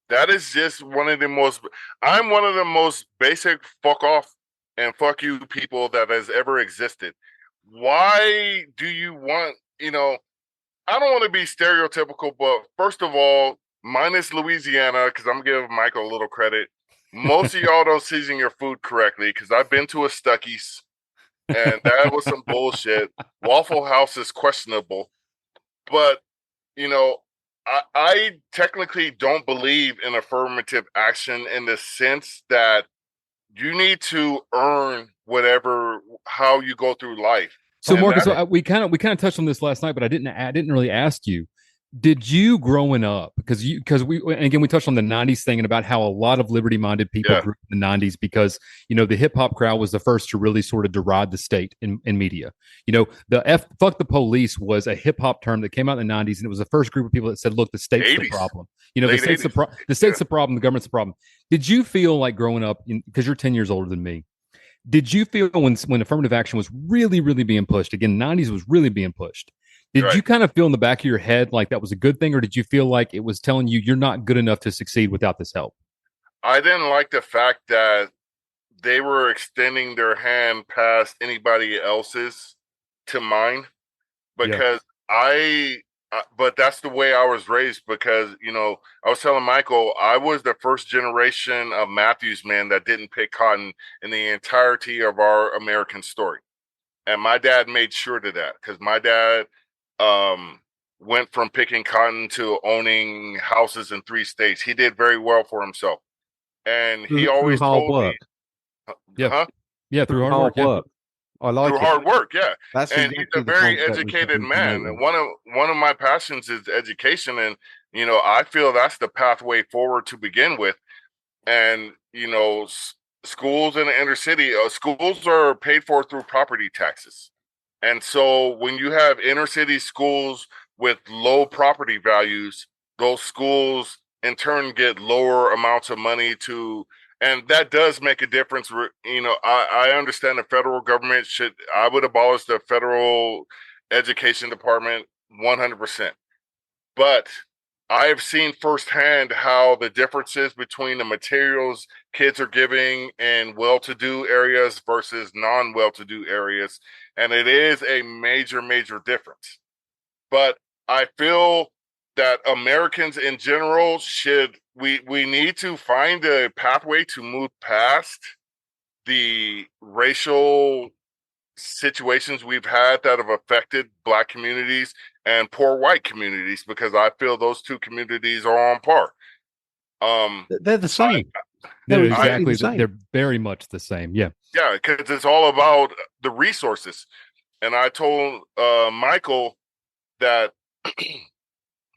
That is just I'm one of the most basic fuck off and fuck you people that has ever existed. Why do you want, I don't want to be stereotypical, but first of all, minus Louisiana, because I'm giving Michael a little credit. Most of y'all don't season your food correctly because I've been to a Stuckey's and that was some bullshit. Waffle House is questionable, but I technically don't believe in affirmative action in the sense that you need to earn how you go through life. So, and Marcus, we kind of touched on this last night, but I didn't really ask you. Did you growing up, because we touched on the 90s thing and about how a lot of liberty-minded people grew up in the 90s because, the hip-hop crowd was the first to really sort of deride the state in media. The fuck the police was a hip-hop term that came out in the 90s, and it was the first group of people that said, look, the state's 80s. The problem. The state's the problem, the government's the problem. Did you feel like growing up, because you're 10 years older than me, did you feel when affirmative action was really, really being pushed, again, 90s was really being pushed, did you kind of feel in the back of your head like that was a good thing, or did you feel like it was telling you you're not good enough to succeed without this help? I didn't like the fact that they were extending their hand past anybody else's to mine because but that's the way I was raised because, I was telling Michael, I was the first generation of Matthews men that didn't pick cotton in the entirety of our American story. And my dad made sure to that because my dad went from picking cotton to owning houses in 3 states. He did very well for himself. And he always told me, through hard work. I like through it. hard work. Yeah, That's and exactly he's a very educated man. And one of my passions is education, and I feel that's the pathway forward to begin with. And schools in the inner city, schools are paid for through property taxes, and so when you have inner city schools with low property values, those schools in turn get lower amounts of money to. And that does make a difference. I understand the federal government I would abolish the federal education department 100%. But I've seen firsthand how the differences between the materials kids are giving in well-to-do areas versus non-well-to-do areas. And it is a major, major difference. But I feel that Americans in general we need to find a pathway to move past the racial situations we've had that have affected Black communities and poor white communities, because I feel those two communities are on par. They're the same. They're exactly the same. They're very much the same. Yeah. Yeah, because it's all about the resources. And I told Michael that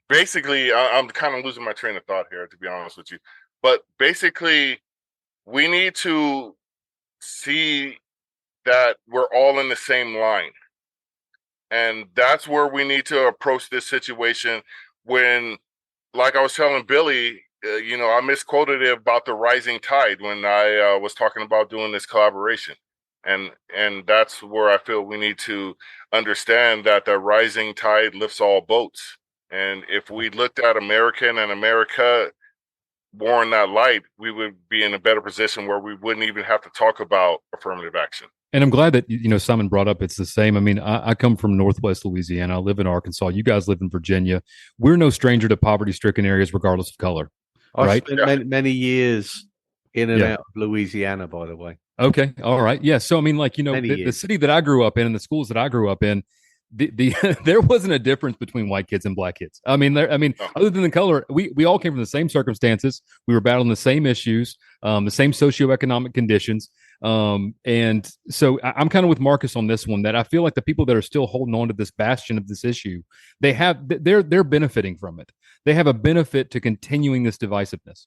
basically, I'm kind of losing my train of thought here, to be honest with you. But basically, we need to see that we're all in the same line. And that's where we need to approach this situation when, like I was telling Billy, I misquoted it about the rising tide when I was talking about doing this collaboration. And that's where I feel we need to understand that the rising tide lifts all boats. And if we looked at America more in that light, we would be in a better position where we wouldn't even have to talk about affirmative action. And I'm glad that, Simon brought up it's the same. I mean, I come from Northwest Louisiana. I live in Arkansas. You guys live in Virginia. We're no stranger to poverty-stricken areas regardless of color, right? I spent many years in and out of Louisiana, by the way. Okay. All right. Yeah. So, I mean, the city that I grew up in and the schools that I grew up in, there wasn't a difference between white kids and Black kids. I mean, other than the color, we all came from the same circumstances. We were battling the same issues, the same socioeconomic conditions. And so I'm kind of with Marcus on this one, that I feel like the people that are still holding on to this bastion of this issue, they're benefiting from it. They have a benefit to continuing this divisiveness.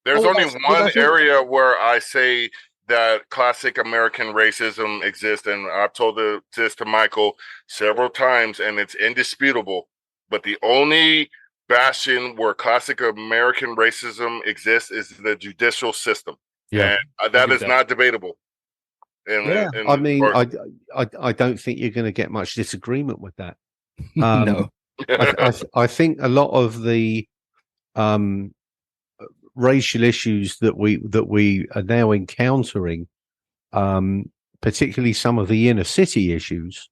There's only one area where I say that classic American racism exists, and I've told this to Michael several times, and it's indisputable. But the only bastion where classic American racism exists is the judicial system. Yeah, and that is not debatable. I don't think you're going to get much disagreement with that. No, I think a lot of the racial issues that we are now encountering, particularly some of the inner city issues,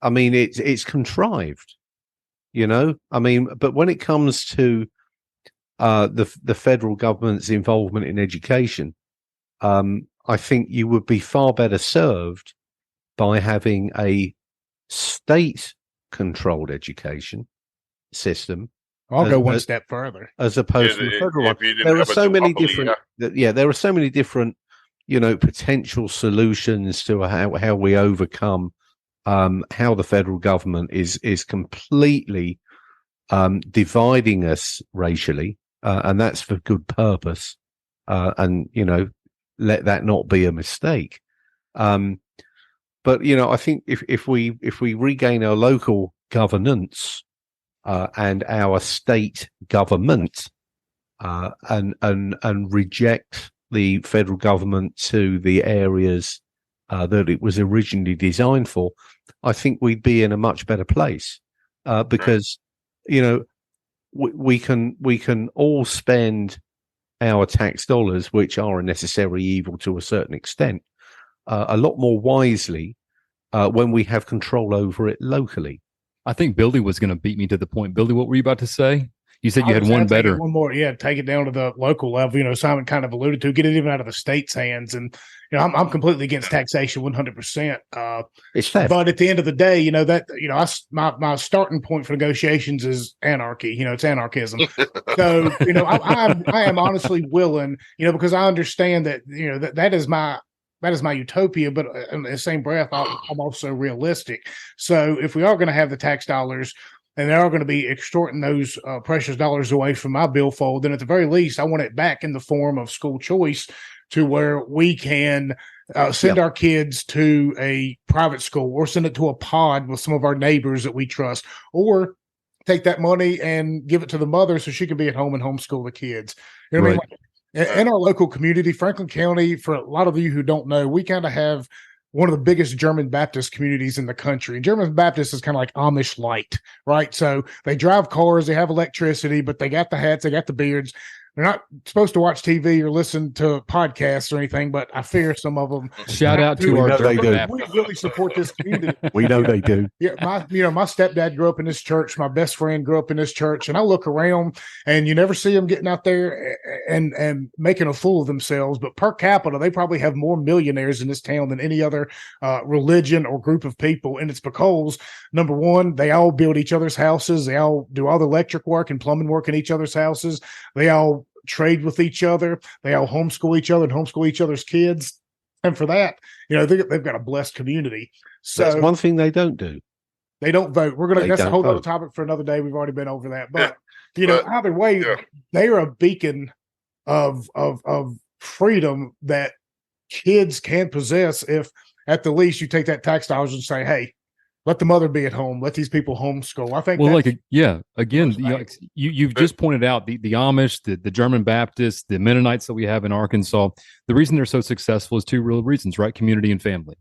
it's contrived, but when it comes to the federal government's involvement in education, I think you would be far better served by having a state-controlled education system. I'll go one step further, as opposed to the federal one. There are so many different. There are so many different, potential solutions to how we overcome how the federal government is completely dividing us racially, and that's for good purpose. And let that not be a mistake. But I think if we regain our local governance and our state government, and reject the federal government to the areas that it was originally designed for, I think we'd be in a much better place, because we can all spend our tax dollars, which are a necessary evil to a certain extent, a lot more wisely when we have control over it locally. I think Billy was going to beat me to the point. Billy, what were you about to say? You said you had one better. One more, take it down to the local level. Simon kind of alluded to, get it even out of the state's hands. And I'm completely against taxation, 100%. It's fair, but at the end of the day, my starting point for negotiations is anarchy. It's anarchism. So I am honestly willing, because I understand that that is my that is my utopia, but in the same breath, I'm also realistic. So if we are going to have the tax dollars and they are going to be extorting those precious dollars away from my billfold, then at the very least, I want it back in the form of school choice to where we can send our kids to a private school or send it to a pod with some of our neighbors that we trust, or take that money and give it to the mother so she can be at home and homeschool the kids. You know what I mean? Like, in our local community, Franklin County, for a lot of you who don't know, we kind of have one of the biggest German Baptist communities in the country. And German Baptist is kind of like Amish light, right? So they drive cars, they have electricity, but they got the hats, they got the beards. They're not supposed to watch TV or listen to podcasts or anything, but I fear some of them. Shout out to our German. We really support this community. We know they do. Yeah, my stepdad grew up in this church. My best friend grew up in this church, and I look around, and you never see them getting out there and making a fool of themselves. But per capita, they probably have more millionaires in this town than any other religion or group of people, and it's because number one, they all build each other's houses. They all do all the electric work and plumbing work in each other's houses. They all trade with each other. They all homeschool each other and homeschool each other's kids. And for that, they've got a blessed community. So that's one thing they don't do. They don't vote. That's a whole other topic for another day. We've already been over that. But either way, they are a beacon of freedom that kids can possess if at the least you take that tax dollars and say, hey, let the mother be at home. Let these people homeschool. I think. Well, again, you've just pointed out the Amish, the German Baptists, the Mennonites that we have in Arkansas. The reason they're so successful is two real reasons, right? Community and family.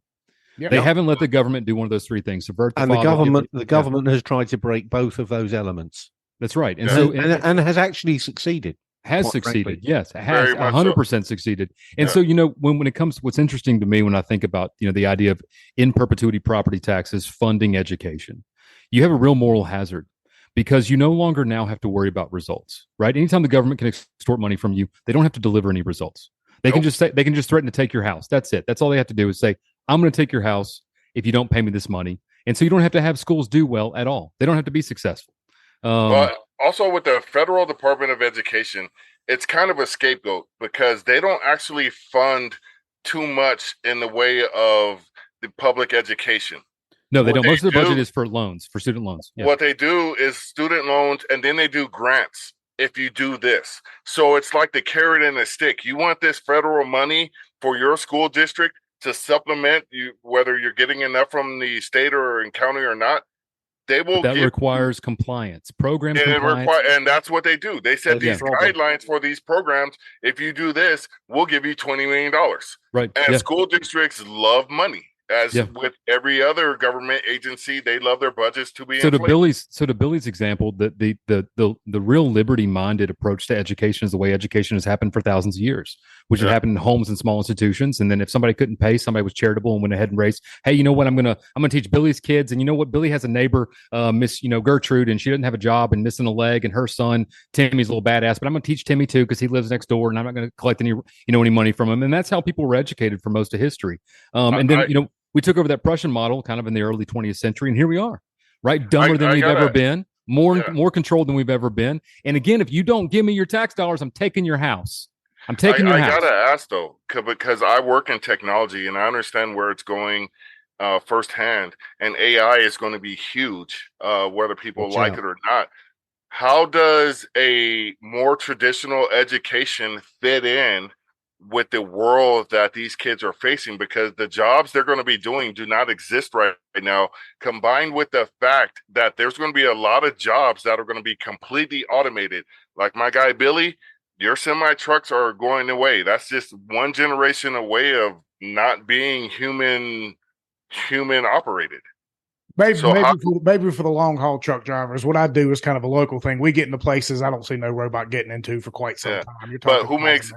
They haven't let the government do one of those three things. Subvert the father, the government has tried to break both of those elements. That's right, and and has actually succeeded. Has succeeded, frankly. Yes, it has 100% succeeded. And so, when it comes, what's interesting to me when I think about, the idea of in perpetuity property taxes funding education, you have a real moral hazard because you no longer now have to worry about results, right? Anytime the government can extort money from you, they don't have to deliver any results. They can just threaten to take your house. That's it. That's all they have to do is say, I'm going to take your house if you don't pay me this money. And so you don't have to have schools do well at all. They don't have to be successful. Also, with the Federal Department of Education, it's kind of a scapegoat because they don't actually fund too much in the way of the public education. No, they don't. Most of the budget is for loans, for student loans. Yeah. What they do is student loans, and then they do grants if you do this. So it's like the carrot and the stick. You want this federal money for your school district to supplement you, whether you're getting enough from the state or in county or not. That requires compliance, program compliance. And that's what they do. They set these guidelines for these programs. If you do this, we'll give you $20 million. Right. And school districts love money. As with every other government agency, they love their budgets to be inflated. To Billy's example, the real liberty-minded approach to education is the way education has happened for thousands of years, which had happened in homes and small institutions. And then if somebody couldn't pay, somebody was charitable and went ahead and raised, hey, you know what, I'm gonna teach Billy's kids. And you know what, Billy has a neighbor, Miss Gertrude, and she doesn't have a job and missing a leg, and her son Timmy's a little badass, but I'm gonna teach Timmy too because he lives next door, and I'm not gonna collect any money from him. And that's how people were educated for most of history. We took over that Prussian model kind of in the early 20th century, and here we are, right? Dumber than we've ever been, more controlled than we've ever been. And again, if you don't give me your tax dollars, I'm taking your house. I'm taking your house. I gotta ask though, because I work in technology and I understand where it's going firsthand, and AI is going to be huge, whether people like it or not. How does a more traditional education fit in with the world that these kids are facing? Because the jobs they're going to be doing do not exist right now, combined with the fact that there's going to be a lot of jobs that are going to be completely automated. Like my guy Billy, your semi trucks are going away. That's just one generation away of not being human operated. Maybe for the long haul truck drivers, what I do is kind of a local thing. We get into places I don't see no robot getting into for quite some time. You're talking, but who makes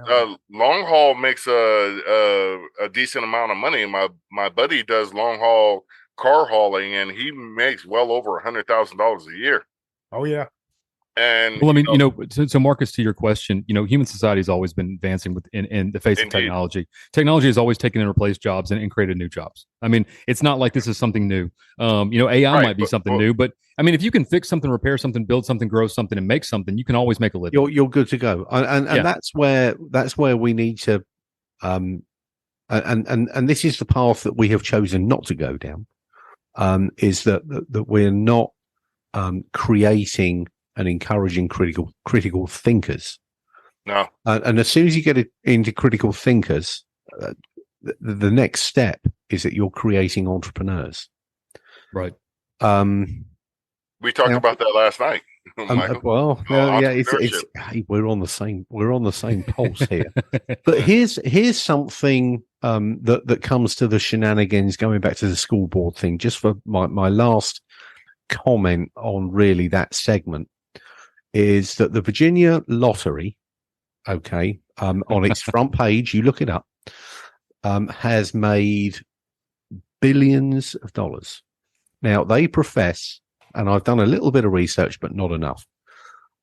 long haul makes a decent amount of money. My buddy does long haul car hauling, and he makes well over $100,000 a year. Oh yeah. And well, I mean, so Marcus, to your question, human society has always been advancing in the face of technology. Technology has always taken and replaced jobs and created new jobs. I mean, it's not like this is something new. AI might be something new, but I mean, if you can fix something, repair something, build something, grow something, and make something, you can always make a living. You're good to go. And that's where we need to and this is the path that we have chosen not to go down, is that we're not creating and encouraging critical thinkers. No. And as soon as you get into critical thinkers, the next step is that you're creating entrepreneurs. Right. We talked about that last night. We're on the same pulse here. But here's something that comes to the shenanigans, going back to the school board thing, just for my last comment on really that segment, is that the Virginia Lottery, on its front page, you look it up, has made billions of dollars. Now, they profess, and I've done a little bit of research, but not enough,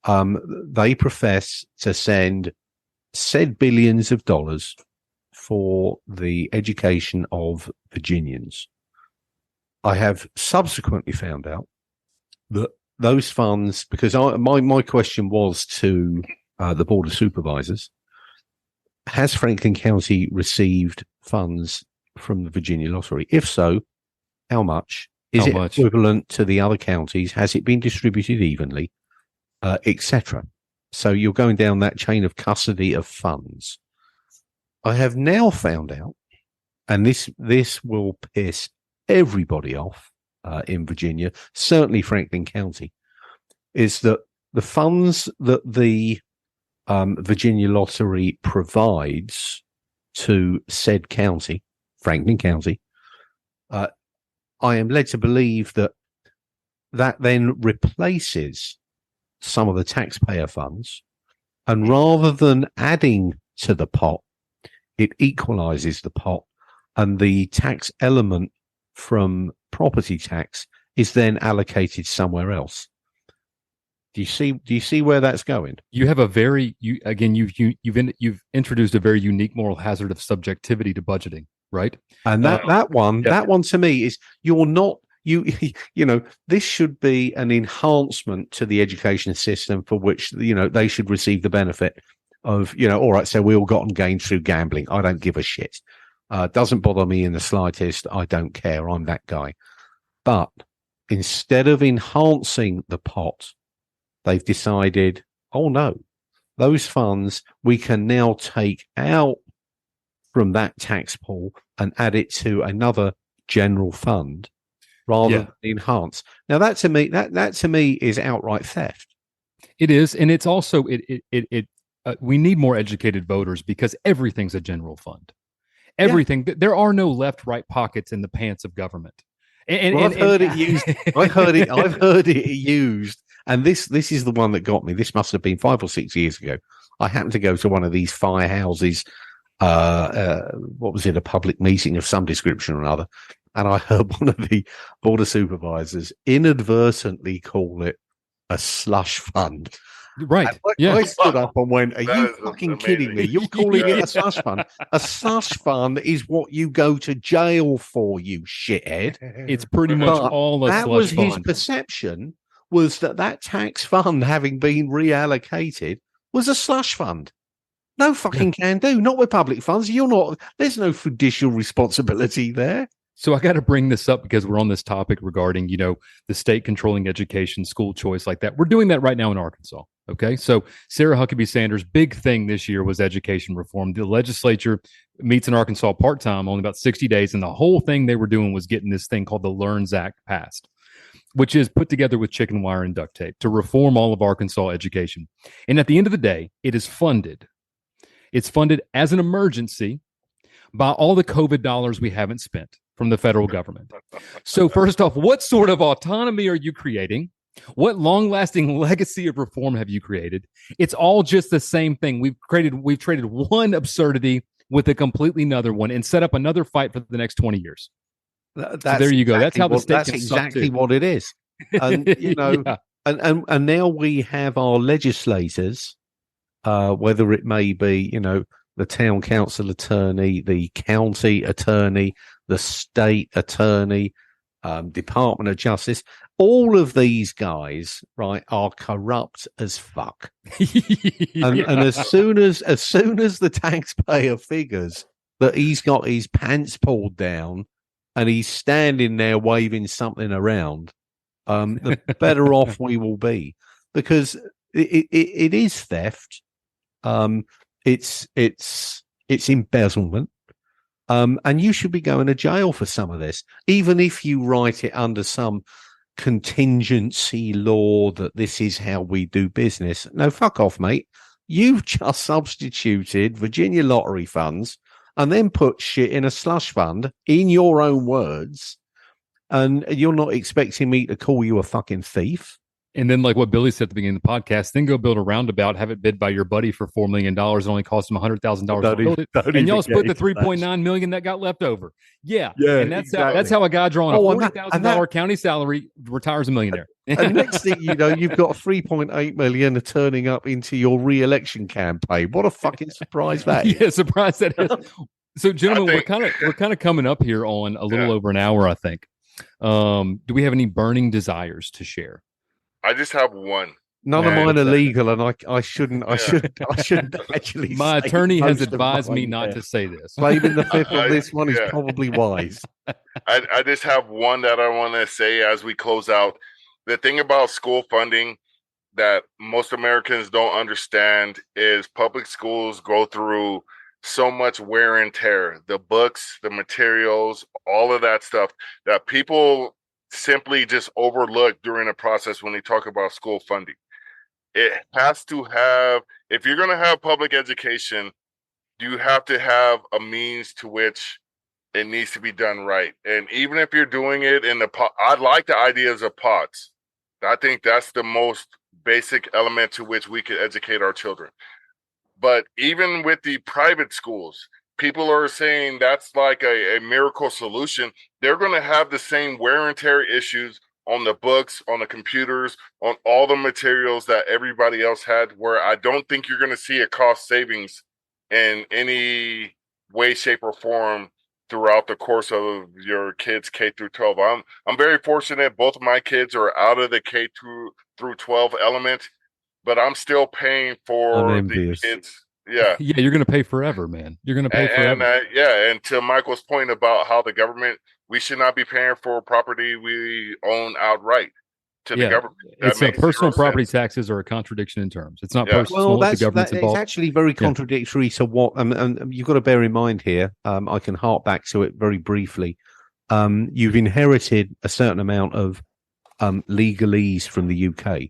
they profess to send said billions of dollars for the education of Virginians. I have subsequently found out that those funds, because my question was to the Board of Supervisors, has Franklin County received funds from the Virginia Lottery? If so, how much? Is it equivalent to the other counties? Has it been distributed evenly, etc.? So you're going down that chain of custody of funds. I have now found out, and this will piss everybody off in Virginia, certainly Franklin County, is that the funds that the Virginia Lottery provides to said county, Franklin County, I am led to believe that then replaces some of the taxpayer funds, and rather than adding to the pot, it equalizes the pot, and the tax element from property tax is then allocated somewhere else. Do you see where that's going? You have you've introduced a very unique moral hazard of subjectivity to budgeting, right? And that one to me is, you're not, this should be an enhancement to the education system for which, they should receive the benefit of, all right, so we all gotten gains through gambling. I don't give a shit. Doesn't bother me in the slightest. I don't care. I'm that guy. But instead of enhancing the pot, they've decided, oh no, those funds we can now take out from that tax pool and add it to another general fund rather than enhance. Now that to me is outright theft. It is, and it's also we need more educated voters, because everything's a general fund. Everything. There are no left-right pockets in the pants of government. I've heard it used. I've heard it used. And this is the one that got me. This must have been 5 or 6 years ago. I happened to go to one of these firehouses. What was it? A public meeting of some description or another. And I heard one of the Board of Supervisors inadvertently call it a slush fund. Right. I stood up and went, "Are you fucking kidding me? You're calling it a slush fund? A slush fund is what you go to jail for, you shithead." It's pretty much all a slush fund. That was his perception, was that tax fund, having been reallocated, was a slush fund. No fucking can do. Not with public funds. There's no fiducial responsibility there. So I got to bring this up because we're on this topic regarding, the state controlling education, school choice, like that. We're doing that right now in Arkansas. Okay. So Sarah Huckabee Sanders' big thing this year was education reform. The legislature meets in Arkansas part-time, only about 60 days. And the whole thing they were doing was getting this thing called the LEARNS Act passed, which is put together with chicken wire and duct tape to reform all of Arkansas education. And at the end of the day, it is funded. It's funded as an emergency by all the COVID dollars we haven't spent from the federal government. So first off, what sort of autonomy are you creating? What long-lasting legacy of reform have you created? It's all just the same thing. We've traded one absurdity with a completely another one and set up another fight for the next 20 years. So there you go. That's how the state. That's exactly what it is. And and now we have our legislators, whether it may be, the town council attorney, the county attorney, the state attorney, Department of Justice, all of these guys, right, are corrupt as fuck. And as soon as the taxpayer figures that he's got his pants pulled down and he's standing there waving something around, the better off we will be, because it is theft. It's embezzlement. And you should be going to jail for some of this, even if you write it under some contingency law that this is how we do business. No, fuck off, mate. You've just substituted Virginia lottery funds and then put shit in a slush fund, in your own words, and you're not expecting me to call you a fucking thief. And then, like what Billy said at the beginning of the podcast, then go build a roundabout, have it bid by your buddy for $4 million. It only cost him $100,000 to build it. And y'all split the $3.9 million that got left over. Yeah. And that's how a guy drawing a $40,000 county salary retires a millionaire. And next thing you know, you've got $3.8 million turning up into your re-election campaign. What a fucking surprise that is. Yeah, surprise that is. So, gentlemen, we're kind of coming up here on a little over an hour, I think. Do we have any burning desires to share? I just have one. None of mine are legal, and I shouldn't actually. My attorney has advised me not to say this. Claiming the fifth on this one is probably wise. I just have one that I want to say as we close out. The thing about school funding that most Americans don't understand is public schools go through so much wear and tear. The books, the materials, all of that stuff that people simply just overlook during the process when they talk about school funding. It has to have, if you're going to have public education, you have to have a means to which it needs to be done right. And even if you're doing it in the pot, I like the ideas of pots. I think that's the most basic element to which we could educate our children. But even with the private schools, people are saying that's like a miracle solution. They're going to have the same wear and tear issues on the books, on the computers, on all the materials that everybody else had, where I don't think you're going to see a cost savings in any way, shape, or form throughout the course of your kids K through 12. I'm very fortunate. Both of my kids are out of the K through 12 element, but I'm still paying for the kids. Yeah. Yeah, you're going to pay forever, man. You're going to pay forever. And to Michael's point about how the government, we should not be paying for property we own outright to the government. It's personal property taxes are a contradiction in terms. It's not personal. Well, the government's involved. It's actually very contradictory to what, and you've got to bear in mind here, I can hark back to it very briefly. You've inherited a certain amount of legalese from the UK.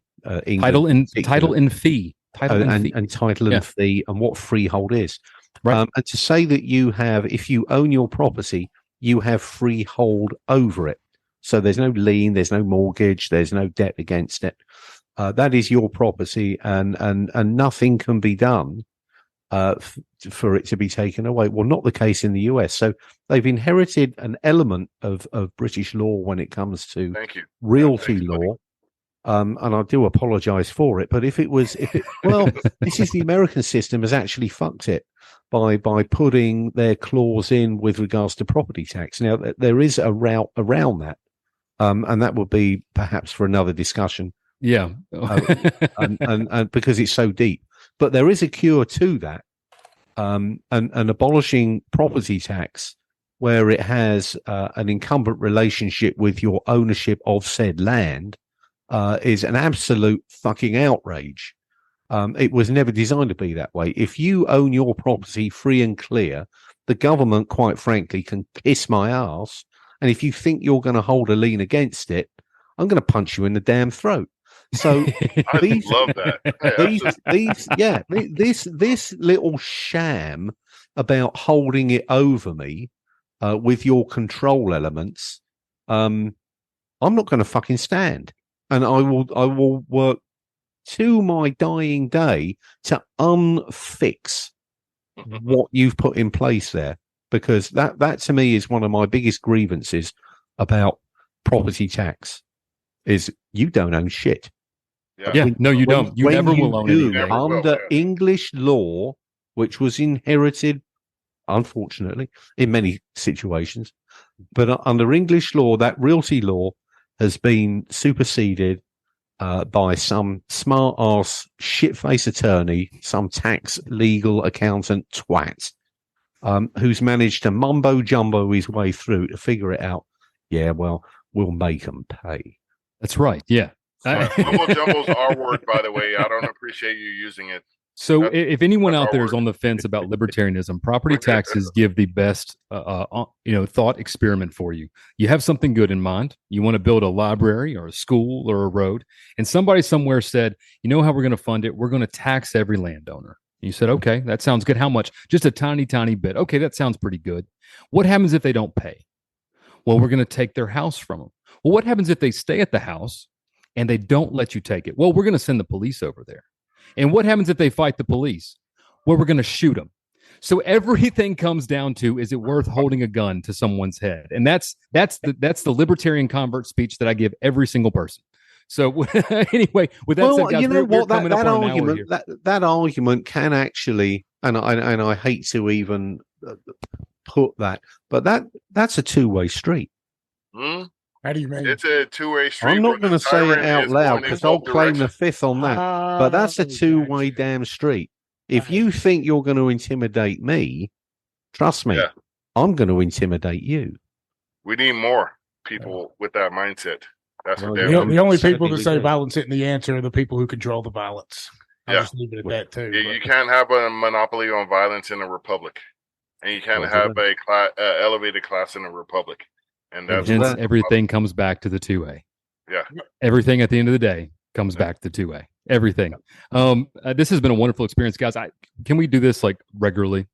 Title and fee. Title and fee and what freehold is. Right. And to say that you have, if you own your property, you have freehold over it. So there's no lien, there's no mortgage, there's no debt against it. That is your property, and nothing can be done for it to be taken away. Well, not the case in the US. So they've inherited an element of British law when it comes to realty law. And I do apologize for it, but this is the American system has actually fucked it by putting their clause in with regards to property tax. Now, there is a route around that, and that would be perhaps for another discussion. Yeah. and because it's so deep, but there is a cure to that, and abolishing property tax where it has an incumbent relationship with your ownership of said land. Is an absolute fucking outrage. It was never designed to be that way. If you own your property free and clear, the government, quite frankly, can kiss my ass. And if you think you're going to hold a lien against it, I'm going to punch you in the damn throat. So I love that. This little sham about holding it over me with your control elements, I'm not going to fucking stand. And I will work to my dying day to unfix what you've put in place there, because that to me is one of my biggest grievances about property tax is you don't own shit. No, you don't. You never will own anything. Under English law, which was inherited, unfortunately, in many situations, but under English law, that realty law has been superseded by some smart ass shit-face attorney, some tax legal accountant twat. who's managed to mumbo jumbo his way through to figure it out. Yeah, well, we'll make them pay. That's right. Yeah. Mumbo jumbo's our word, by the way. I don't appreciate you using it. So if anyone out there is on the fence about libertarianism, property taxes give the best, thought experiment for you. You have something good in mind. You want to build a library or a school or a road. And somebody somewhere said, you know how we're going to fund it? We're going to tax every landowner. You said, okay, that sounds good. How much? Just a tiny, tiny bit. Okay, that sounds pretty good. What happens if they don't pay? Well, we're going to take their house from them. Well, what happens if they stay at the house and they don't let you take it? Well, we're going to send the police over there. And what happens if they fight the police? Well, we're going to shoot them. So everything comes down to, is it worth holding a gun to someone's head? And that's the libertarian convert speech that I give every single person. So anyway, with that said, guys, you know what, that argument can actually, and I hate to even put that, but that's a two-way street. How do you mean? It's a two-way street. I'm not going to say it out loud because I'll claim the fifth on that. But that's a two-way damn street. If you think you're going to intimidate me, trust me, I'm going to intimidate you. We need more people with that mindset. That's what the only people that say violence isn't the answer are the people who control the violence. I'll just leave it at that too. You can't have a monopoly on violence in a republic, and you can't have a elevated class in a republic. And that's everything comes back to the 2A. Yeah. Everything at the end of the day comes back to 2A. Everything. This has been a wonderful experience, guys. Can we do this like regularly?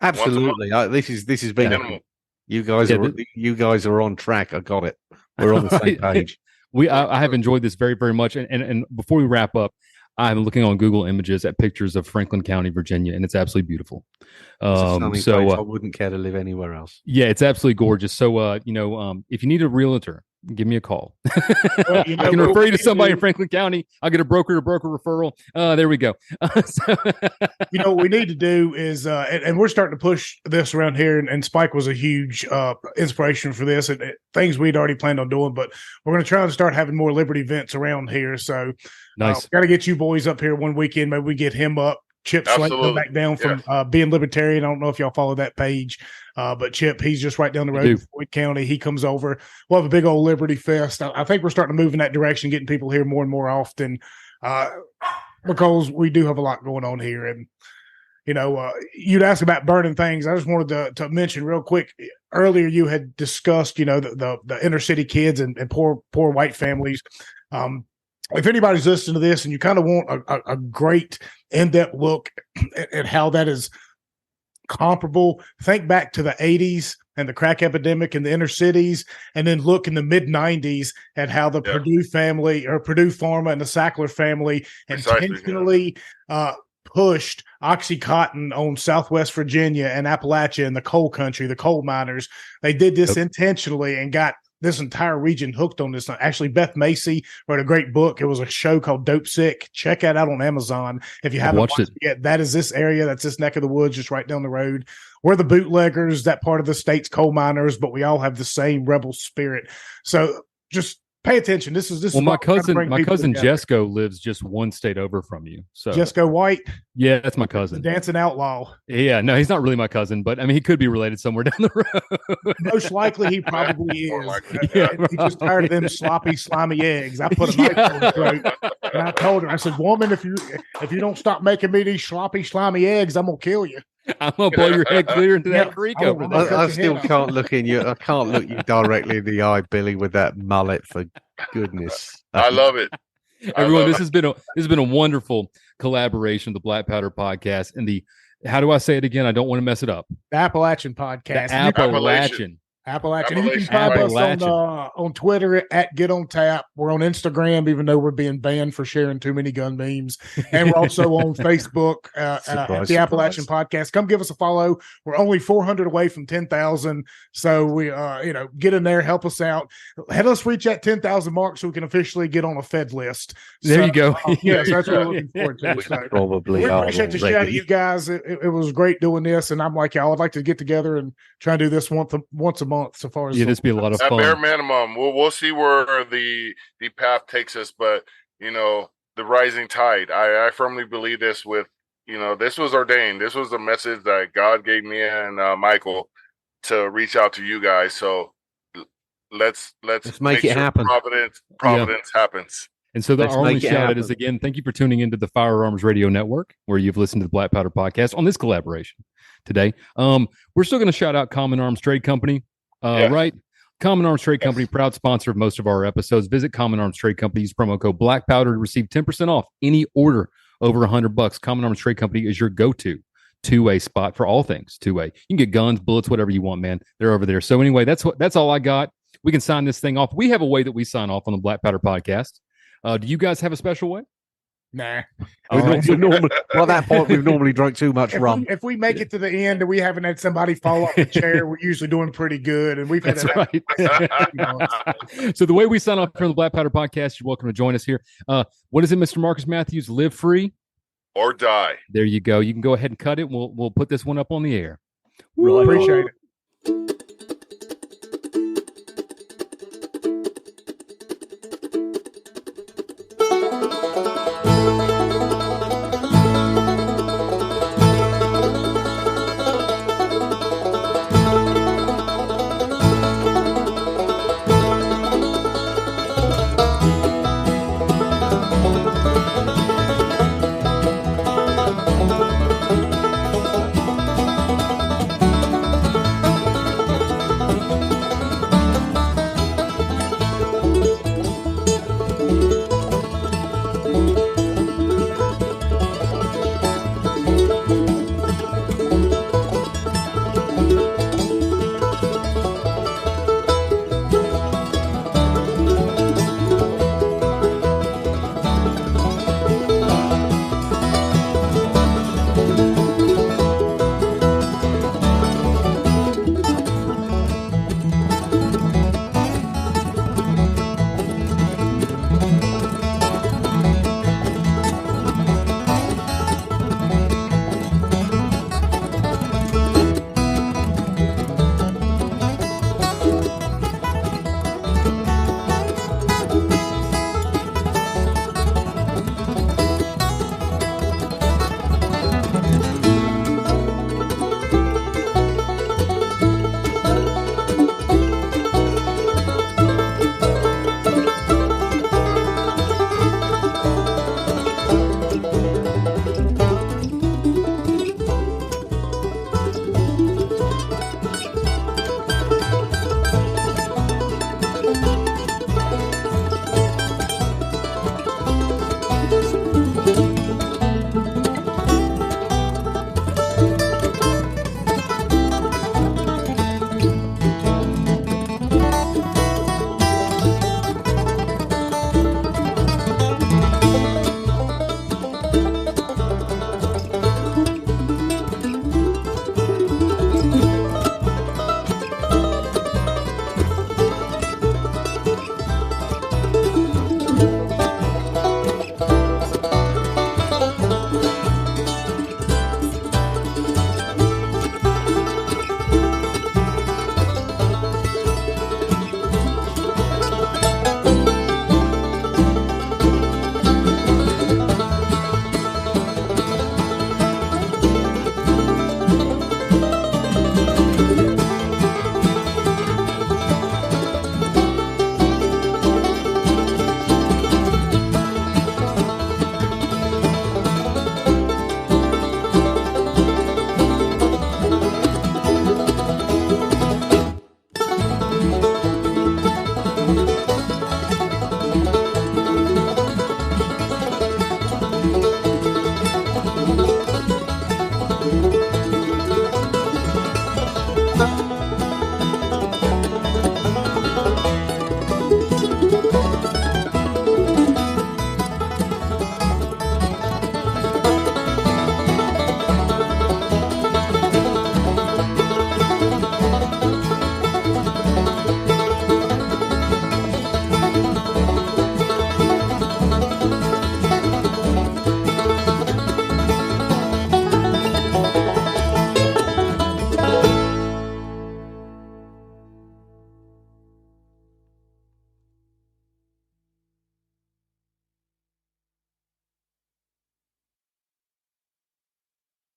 Absolutely. This has been. You guys are on track. I got it. We're on the same page. I have enjoyed this very, very much. And before we wrap up, I'm looking on Google Images at pictures of Franklin County, Virginia, and it's absolutely beautiful. I wouldn't care to live anywhere else. Yeah, it's absolutely gorgeous. So, if you need a realtor, give me a call. I can refer you to somebody in Franklin County. I'll get a broker-to-broker referral. There we go. What we need to do is, and we're starting to push this around here, and Spike was a huge inspiration for this, and things we'd already planned on doing, but we're going to try to start having more Liberty events around here. So nice. Got to get you boys up here one weekend. Maybe we get him up. Chip Slate come back down from being libertarian. I don't know if y'all follow that page, but Chip, he's just right down the road in Floyd County. He comes over. We'll have a big old Liberty Fest. I think we're starting to move in that direction, getting people here more and more often because we do have a lot going on here. And, you'd ask about burning things. I just wanted to mention real quick. Earlier, you had discussed, the inner city kids and poor white families. If anybody's listening to this and you kind of want a great in-depth look at how that is comparable, think back to the 80s and the crack epidemic in the inner cities, and then look in the mid-90s at how the Purdue family or Purdue Pharma and the Sackler family intentionally pushed Oxycontin on Southwest Virginia and Appalachia and the coal country, the coal miners. They did this intentionally and got this entire region hooked on this. Actually, Beth Macy wrote a great book. It was a show called Dope Sick. Check that out on Amazon if you haven't watched it yet. That is this area. That's this neck of the woods, just right down the road. We're the bootleggers, that part of the state's coal miners, but we all have the same rebel spirit. So just pay attention. This is my cousin Jesco lives just one state over from you. So Jesco White. Yeah, that's my cousin. The dancing outlaw. Yeah, no, he's not really my cousin, but I mean, he could be related somewhere down the road. Most likely, he probably is. He's just tired of them sloppy, slimy eggs. I put a knife on his throat, and I told her, I said, "Woman, if you don't stop making me these sloppy, slimy eggs, I'm gonna kill you." I'm gonna blow your head clear into that creek over there. I still can't look in you. I can't look you directly in the eye, Billy, with that mullet. For goodness, I love it. Everyone, this has been a wonderful collaboration. The Black Powder Podcast and the, how do I say it again? I don't want to mess it up. The Appalachian Podcast. Appalachian. And you can find us on Twitter at Get On Tap. We're on Instagram, even though we're being banned for sharing too many gun memes. And we're also on Facebook at the Appalachian Podcast. Come give us a follow. We're only 400 away from 10,000. So we, get in there, help us out. Let us reach that 10,000 mark so we can officially get on a Fed list. There you go. Yes, that's what we're looking forward to. So probably we appreciate the shout, you guys. It was great doing this, and I'm like y'all. I'd like to get together and try and do this once a month. So far as this be a lot of fun. At bare minimum, we'll see where the path takes us, but the rising tide. I firmly believe this with this was ordained. This was a message that God gave me and Michael to reach out to you guys. So let's make it happen. Providence happens. And so our only shout out is, again, thank you for tuning into the Firearms Radio Network, where you've listened to the Black Powder Podcast on this collaboration today. We're still going to shout out Common Arms Trade Company, right? Common Arms Trade Company, proud sponsor of most of our episodes. Visit Common Arms Trade Company, use promo code Black Powder to receive 10% off any order over $100. Common Arms Trade Company is your go-to two-way spot for all things two-way. You can get guns, bullets, whatever you want, man. They're over there. So anyway, that's all I got. We can sign this thing off. We have a way that we sign off on the Black Powder Podcast. Do you guys have a special way? Nah. Well, at that point, we've normally drunk too much rum. If we make it to the end and we haven't had somebody fall off the chair, we're usually doing pretty good. And we've had right. So the way we sign off from the Black Powder Podcast, you're welcome to join us here. What is it, Mr. Marcus Matthews? Live free or die. There you go. You can go ahead and cut it. We'll put this one up on the air. Really appreciate it.